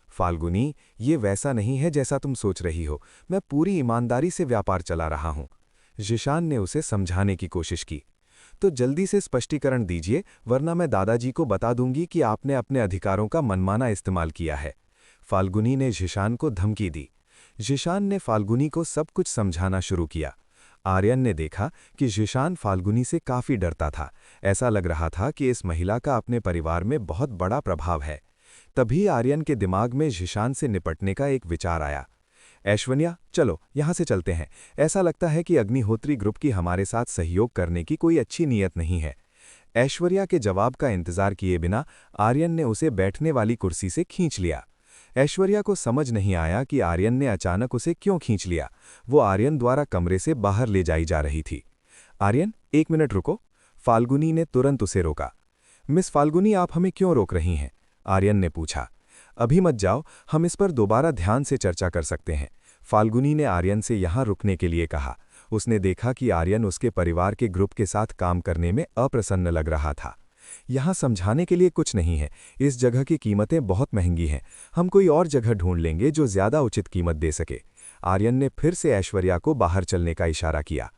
फाल्गुनी, ये वैसा नहीं है जैसा तुम सोच रही हो। मैं पूरी ईमानदारी से व्यापार चला रहा हूं। जिशान ने उसे समझाने की कोशिश की। तो जल्दी से स्पष्टीकरण दीजिए, वरना मैं दादाजी को बता दूंगी कि आपने अपने अधिकारों का मनमाना इस्तेमाल किया है। फाल्गुनी ने जिशान को धमकी दी। जिशान ने फाल्गुनी को सब कुछ समझाना शुरू किया। आर्यन ने देखा कि जिशान फाल्गुनी से काफी डरता था। ऐसा लग रहा था कि इस महिला का अपने परिवार में बहुत बड़ा प्रभाव है। तभी आर्यन के दिमाग में जिशान से निपटने का एक विचार आया। ऐश्वर्या, चलो यहां से चलते हैं। ऐसा लगता है कि अग्निहोत्री ग्रुप की हमारे साथ सहयोग करने की कोई अच्छी नीयत नहीं है। ऐश्वर्या के जवाब का इंतजार किए बिना आर्यन ने उसे बैठने वाली कुर्सी से खींच लिया। ऐश्वर्या को समझ नहीं आया कि आर्यन ने अचानक उसे क्यों खींच लिया। वो आर्यन द्वारा कमरे से बाहर ले जाई जा रही थी। आर्यन, 1 मिनट रुको। फाल्गुनी ने तुरंत उसे रोका। मिस फाल्गुनी, आप हमें क्यों रोक रही हैं? आर्यन ने पूछा। अभी मत जाओ, हम इस पर दोबारा ध्यान से चर्चा कर सकते हैं। फाल्गुनी ने आर्यन से यहां रुकने के लिए कहा। उसने देखा कि आर्यन उसके परिवार के ग्रुप के साथ काम करने में अप्रसन्न लग रहा था। यहाँ समझाने के लिए कुछ नहीं है। इस जगह की कीमतें बहुत महंगी हैं। हम कोई और जगह ढूंढ लेंगे जो ज्यादा उचित कीमत दे सके। आर्यन ने फिर से ऐश्वर्या को बाहर चलने का इशारा किया।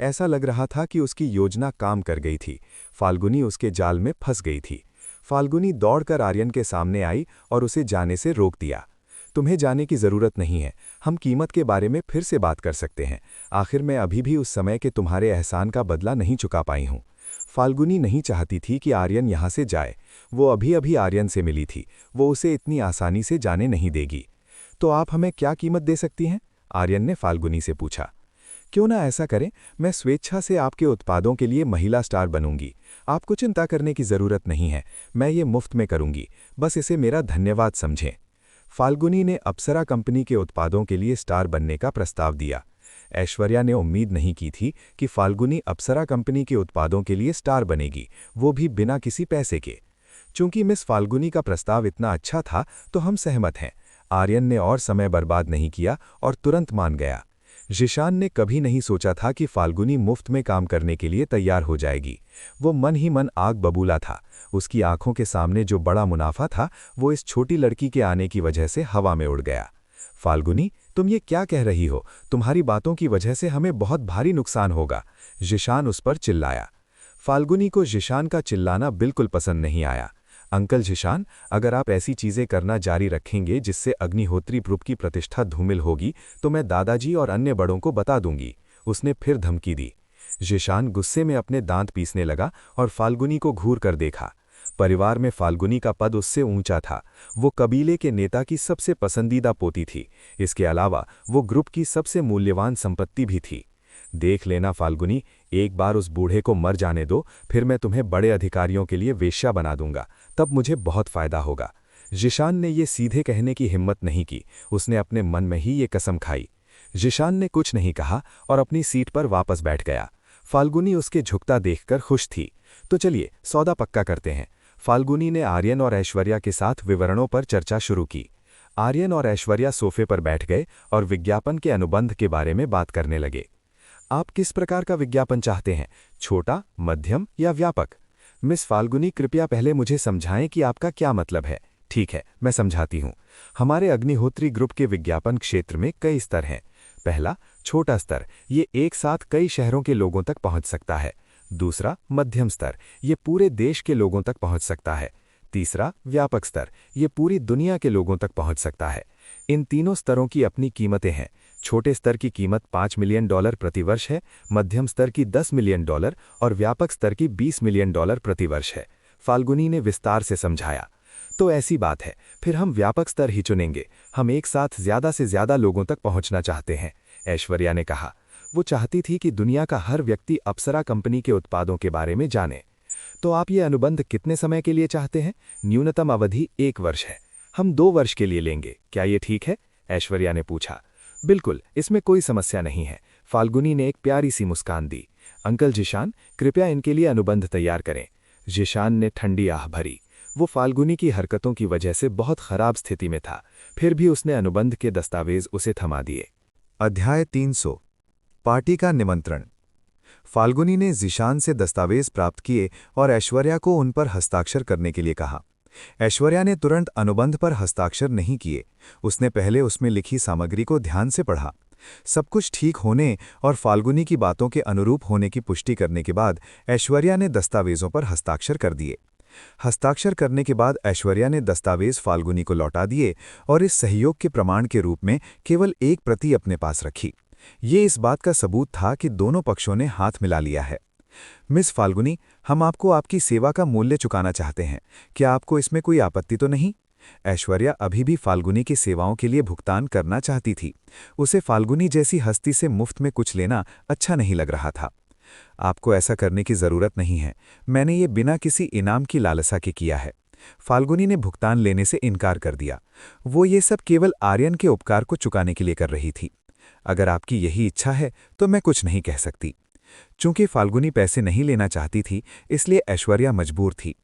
ऐसा लग रहा था कि उसकी योजना काम कर गई थी। फाल्गुनी उसके जाल में फंस गई थी। फाल्गुनी दौड़कर आर्यन के सामने आई और उसे जाने से रोक दिया। तुम्हें जाने की जरूरत नहीं है। हम कीमत के बारे में फिर से बात कर सकते हैं। आखिर मैं अभी भी उस समय के तुम्हारे एहसान का बदला नहीं चुका पाई हूं। फाल्गुनी नहीं चाहती थी कि आर्यन यहां से जाए। वो अभी अभी आर्यन से मिली थी। वो उसे इतनी आसानी से जाने नहीं देगी। तो आप हमें क्या कीमत दे सकती हैं? आर्यन ने फाल्गुनी से पूछा। क्यों ना ऐसा करें, मैं स्वेच्छा से आपके उत्पादों के लिए महिला स्टार बनूंगी। आपको चिंता करने की जरूरत नहीं है। मैं ये मुफ्त में करूंगी। बस इसे मेरा धन्यवाद समझें। फाल्गुनी ने अप्सरा कंपनी के उत्पादों के लिए स्टार बनने का प्रस्ताव दिया। ऐश्वर्या ने उम्मीद नहीं की थी कि फाल्गुनी अप्सरा कंपनी के उत्पादों के लिए स्टार बनेगी, वो भी बिना किसी पैसे के। चूंकि मिस फाल्गुनी का प्रस्ताव इतना अच्छा था तो हम सहमत हैं। आर्यन ने और समय बर्बाद नहीं किया और तुरंत मान गया। जिशान ने कभी नहीं सोचा था कि फाल्गुनी मुफ्त में काम करने के लिए तैयार हो जाएगी। वो मन ही मन आग बबूला था। उसकी आंखों के सामने जो बड़ा मुनाफा था वो इस छोटी लड़की के आने की वजह से हवा में उड़ गया। फाल्गुनी, तुम ये क्या कह रही हो? तुम्हारी बातों की वजह से हमें बहुत भारी नुकसान होगा। जिशान उस पर चिल्लाया। फाल्गुनी को जिशान का चिल्लाना बिल्कुल पसंद नहीं आया। अंकल जिशान, अगर आप ऐसी चीजें करना जारी रखेंगे जिससे अग्निहोत्री ग्रुप की प्रतिष्ठा धूमिल होगी तो मैं दादाजी और अन्य बड़ों को बता दूंगी, उसने फिर धमकी दी। जिशान गुस्से में अपने दांत पीसने लगा और फाल्गुनी को घूर कर देखा। परिवार में फाल्गुनी का पद उससे ऊंचा था। वो कबीले के नेता की सबसे पसंदीदा पोती थी। इसके अलावा वो ग्रुप की सबसे मूल्यवान संपत्ति भी थी। देख लेना फाल्गुनी, एक बार उस बूढ़े को मर जाने दो, फिर मैं तुम्हें बड़े अधिकारियों के लिए वेश्या बना दूंगा, तब मुझे बहुत फायदा होगा। जिशान ने ये सीधे कहने की हिम्मत नहीं की, उसने अपने मन में ही ये कसम खाई। जिशान ने कुछ नहीं कहा और अपनी सीट पर वापस बैठ गया। फाल्गुनी उसके झुकता देखकर खुश थी। तो चलिए सौदा पक्का करते हैं। फाल्गुनी ने आर्यन और ऐश्वर्या के साथ विवरणों पर चर्चा शुरू की। आर्यन और ऐश्वर्या सोफे पर बैठ गए और विज्ञापन के अनुबंध के बारे में बात करने लगे। आप किस प्रकार का विज्ञापन चाहते हैं, छोटा, मध्यम या व्यापक? मिस फाल्गुनी, कृपया पहले मुझे समझाएं कि आपका क्या मतलब है। ठीक है, मैं समझाती हूं। हमारे अग्निहोत्री ग्रुप के विज्ञापन क्षेत्र में कई स्तर हैं। पहला, छोटा स्तर, ये एक साथ कई शहरों के लोगों तक पहुंच सकता है। दूसरा, मध्यम स्तर, ये पूरे देश के लोगों तक पहुंच सकता है। तीसरा, व्यापक स्तर, ये पूरी दुनिया के लोगों तक पहुंच सकता है। इन तीनों स्तरों की अपनी कीमतें हैं। छोटे स्तर की कीमत $5 मिलियन प्रति वर्ष है, मध्यम स्तर की $10 मिलियन और व्यापक स्तर की $20 मिलियन प्रति वर्ष है। फाल्गुनी ने विस्तार से समझाया। तो ऐसी बात है, फिर हम व्यापक स्तर ही चुनेंगे। हम एक साथ ज्यादा से ज्यादा लोगों तक पहुंचना चाहते हैं, ऐश्वर्या ने कहा। वो चाहती थी कि दुनिया का हर व्यक्ति अप्सरा कंपनी के उत्पादों के बारे में जाने। तो आप ये अनुबंध कितने समय के लिए चाहते हैं? न्यूनतम अवधि 1 वर्ष है। हम 2 वर्ष के लिए लेंगे, क्या ये ठीक है? ऐश्वर्या ने पूछा। बिल्कुल, इसमें कोई समस्या नहीं है। फाल्गुनी ने एक प्यारी सी मुस्कान दी। अंकल जिशान, कृपया इनके लिए अनुबंध तैयार करें। जिशान ने ठंडी आह भरी। वो फाल्गुनी की हरकतों की वजह से बहुत खराब स्थिति में था, फिर भी उसने अनुबंध के दस्तावेज उसे थमा दिए। अध्याय 300, पार्टी का निमंत्रण। फाल्गुनी ने जिशान से दस्तावेज प्राप्त किए और ऐश्वर्या को उन पर हस्ताक्षर करने के लिए कहा। ऐश्वर्या ने तुरंत अनुबंध पर हस्ताक्षर नहीं किए। उसने पहले उसमें लिखी सामग्री को ध्यान से पढ़ा। सब कुछ ठीक होने और फाल्गुनी की बातों के अनुरूप होने की पुष्टि करने के बाद ऐश्वर्या ने दस्तावेजों पर हस्ताक्षर कर दिए। हस्ताक्षर करने के बाद ऐश्वर्या ने दस्तावेज फाल्गुनी को लौटा दिए और इस सहयोग के प्रमाण के रूप में केवल एक प्रति अपने पास रखी। ये इस बात का सबूत था कि दोनों पक्षों ने हाथ मिला लिया है। मिस फाल्गुनी, हम आपको आपकी सेवा का मूल्य चुकाना चाहते हैं। क्या आपको इसमें कोई आपत्ति तो नहीं? ऐश्वर्या अभी भी फाल्गुनी की सेवाओं के लिए भुगतान करना चाहती थी। उसे फाल्गुनी जैसी हस्ती से मुफ्त में कुछ लेना अच्छा नहीं लग रहा था। आपको ऐसा करने की जरूरत नहीं है। मैंने ये बिना किसी इनाम की लालसा के किया है। फाल्गुनी ने भुगतान लेने से इनकार कर दिया। वो ये सब केवल आर्यन के उपकार को चुकाने के लिए कर रही थी। अगर आपकी यही इच्छा है तो मैं कुछ नहीं कह सकती। चूंकि फाल्गुनी पैसे नहीं लेना चाहती थी, इसलिए ऐश्वर्या मजबूर थी।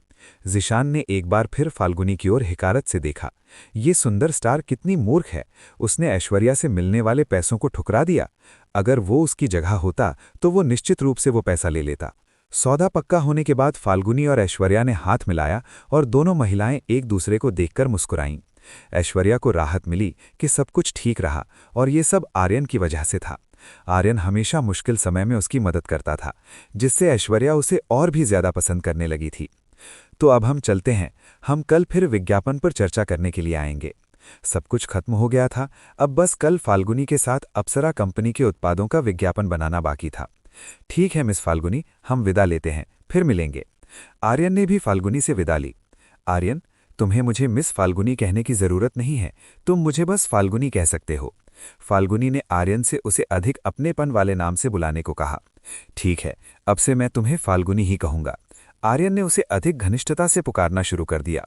जिशान ने एक बार फिर फाल्गुनी की ओर हिकारत से देखा। ये सुंदर स्टार कितनी मूर्ख है। उसने ऐश्वर्या से मिलने वाले पैसों को ठुकरा दिया। अगर वो उसकी जगह होता तो वो निश्चित रूप से वो पैसा ले लेता। सौदा पक्का होने के बाद फाल्गुनी और ऐश्वर्या ने हाथ मिलाया और दोनों महिलाएं एक दूसरे को देखकर मुस्कुराईं। ऐश्वर्या को राहत मिली कि सब कुछ ठीक रहा और ये सब आर्यन की वजह से था। आर्यन हमेशा मुश्किल समय में उसकी मदद करता था, जिससे ऐश्वर्या उसे और भी ज्यादा पसंद करने लगी थी। तो अब हम चलते हैं। हम कल फिर विज्ञापन पर चर्चा करने के लिए आएंगे। सब कुछ खत्म हो गया था। अब बस कल फाल्गुनी के साथ अप्सरा कंपनी के उत्पादों का विज्ञापन बनाना बाकी था। ठीक है मिस फाल्गुनी, हम विदा लेते हैं, फिर मिलेंगे। आर्यन ने भी फाल्गुनी से विदा ली। आर्यन, तुम्हें मुझे मिस फाल्गुनी कहने की जरूरत नहीं है। तुम मुझे बस फाल्गुनी कह सकते हो। फाल्गुनी ने आर्यन से उसे अधिक अपनेपन वाले नाम से बुलाने को कहा। ठीक है, अब से मैं तुम्हें फाल्गुनी ही कहूंगा। आर्यन ने उसे अधिक घनिष्ठता से पुकारना शुरू कर दिया।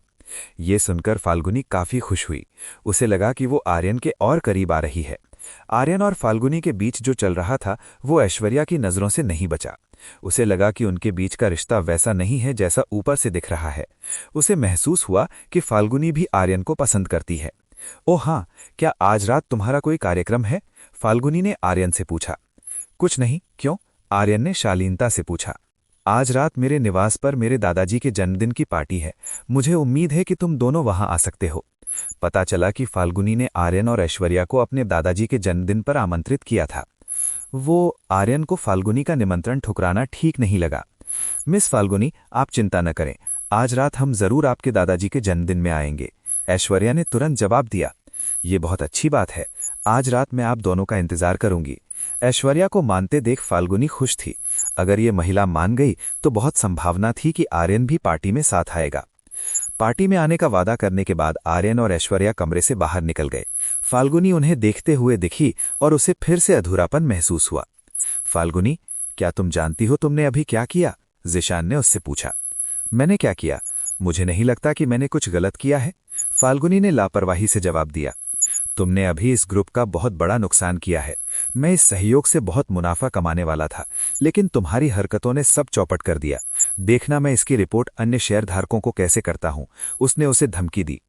ये सुनकर फाल्गुनी काफी खुश हुई। उसे लगा कि वो आर्यन के और करीब आ रही है। आर्यन और फाल्गुनी के बीच जो चल रहा था वो ऐश्वर्या की नजरों से नहीं बचा। उसे लगा कि उनके बीच का रिश्ता वैसा नहीं है जैसा ऊपर से दिख रहा है। उसे महसूस हुआ कि फाल्गुनी भी आर्यन को पसंद करती है। ओह हाँ, क्या आज रात तुम्हारा कोई कार्यक्रम है? फाल्गुनी ने आर्यन से पूछा। कुछ नहीं, क्यों? आर्यन ने शालीनता से पूछा। आज रात मेरे निवास पर मेरे दादाजी के जन्मदिन की पार्टी है। मुझे उम्मीद है कि तुम दोनों वहां आ सकते हो। पता चला कि फाल्गुनी ने आर्यन और ऐश्वर्या को अपने दादाजी के जन्मदिन पर आमंत्रित किया था। वो आर्यन को फाल्गुनी का निमंत्रण ठुकराना ठीक नहीं लगा। मिस फाल्गुनी, आप चिंता न करें, आज रात हम जरूर आपके दादाजी के जन्मदिन में आएंगे। ऐश्वर्या ने तुरंत जवाब दिया। ये बहुत अच्छी बात है, आज रात मैं आप दोनों का इंतजार करूंगी। ऐश्वर्या को मानते देख फाल्गुनी खुश थी। अगर ये महिला मान गई तो बहुत संभावना थी कि आर्यन भी पार्टी में साथ आएगा। पार्टी में आने का वादा करने के बाद आर्यन और ऐश्वर्या कमरे से बाहर निकल गए। फाल्गुनी उन्हें देखते हुए दिखी और उसे फिर से अधूरापन महसूस हुआ। फाल्गुनी, क्या तुम जानती हो तुमने अभी क्या किया? ज़ीशान ने उससे पूछा। मैंने क्या किया? मुझे नहीं लगता कि मैंने कुछ गलत किया है, फाल्गुनी ने लापरवाही से जवाब दिया। तुमने अभी इस ग्रुप का बहुत बड़ा नुकसान किया है। मैं इस सहयोग से बहुत मुनाफा कमाने वाला था, लेकिन तुम्हारी हरकतों ने सब चौपट कर दिया। देखना मैं इसकी रिपोर्ट अन्य शेयरधारकों को कैसे करता हूं। उसने उसे धमकी दी।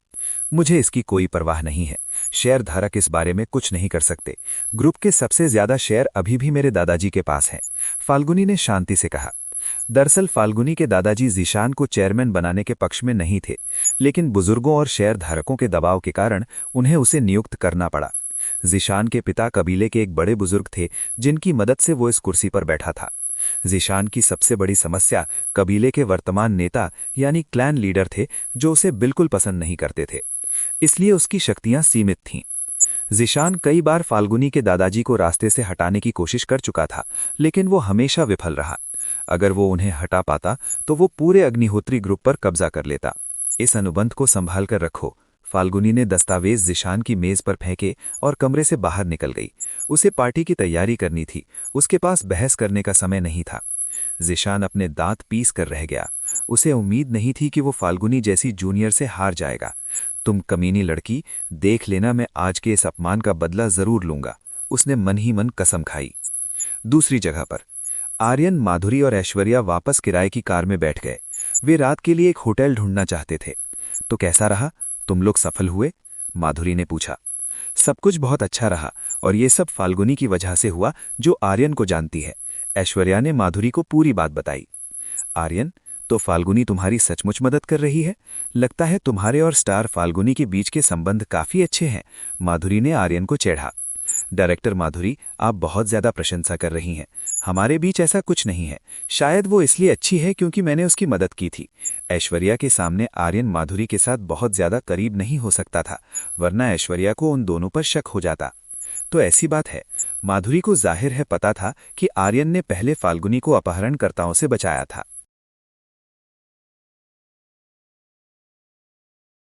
मुझे इसकी कोई परवाह नहीं है। शेयरधारक इस बारे में कुछ नहीं कर सकते। ग्रुप के सबसे ज्यादा शेयर अभी भी मेरे दादाजी के पास हैं, फाल्गुनी ने शांति से कहा। दरअसल फाल्गुनी के दादाजी ज़ीशान को चेयरमैन बनाने के पक्ष में नहीं थे, लेकिन बुजुर्गों और शेयरधारकों के दबाव के कारण उन्हें उसे नियुक्त करना पड़ा। ज़ीशान के पिता कबीले के एक बड़े बुजुर्ग थे, जिनकी मदद से वो इस कुर्सी पर बैठा था। ज़ीशान की सबसे बड़ी समस्या कबीले के वर्तमान नेता यानी क्लैन लीडर थे, जो उसे बिल्कुल पसंद नहीं करते थे। इसलिए उसकी शक्तियां सीमित थीं। ज़ीशान कई बार फाल्गुनी के दादाजी को रास्ते से हटाने की कोशिश कर चुका था, लेकिन वो हमेशा विफल रहा। अगर वो उन्हें हटा पाता तो वो पूरे अग्निहोत्री ग्रुप पर कब्जा कर लेता। इस अनुबंध को संभाल कर रखो। फाल्गुनी ने दस्तावेज ज़ीशान की मेज पर फेंके और कमरे से बाहर निकल गई। उसे पार्टी की तैयारी करनी थी, उसके पास बहस करने का समय नहीं था। ज़ीशान अपने दांत पीस कर रह गया। उसे उम्मीद नहीं थी कि वो फाल्गुनी जैसी जूनियर से हार जाएगा। तुम कमीनी लड़की, देख लेना मैं आज के इस अपमान का बदला जरूर लूंगा, उसने मन ही मन कसम खाई। दूसरी जगह पर आर्यन, माधुरी और ऐश्वर्या वापस किराए की कार में बैठ गए। वे रात के लिए एक होटल ढूंढना चाहते थे। तो कैसा रहा? तुम लोग सफल हुए? माधुरी ने पूछा। सब कुछ बहुत अच्छा रहा, और ये सब फाल्गुनी की वजह से हुआ, जो आर्यन को जानती है। ऐश्वर्या ने माधुरी को पूरी बात बताई। आर्यन, तो फाल्गुनी तुम्हारी सचमुच मदद कर रही है? लगता है तुम्हारे और स्टार फाल्गुनी के बीच के संबंध काफी अच्छे हैं, माधुरी ने आर्यन को चेढ़ा। डायरेक्टर माधुरी, आप बहुत ज्यादा प्रशंसा कर रही हैं। हमारे बीच ऐसा कुछ नहीं है। शायद वो इसलिए अच्छी है क्योंकि मैंने उसकी मदद की थी। ऐश्वर्या के सामने आर्यन माधुरी के साथ बहुत ज्यादा करीब नहीं हो सकता था, वरना ऐश्वर्या को उन दोनों पर शक हो जाता। तो ऐसी बात है। माधुरी को जाहिर है पता था कि आर्यन ने पहले फाल्गुनी को अपहरणकर्ताओं से बचाया था।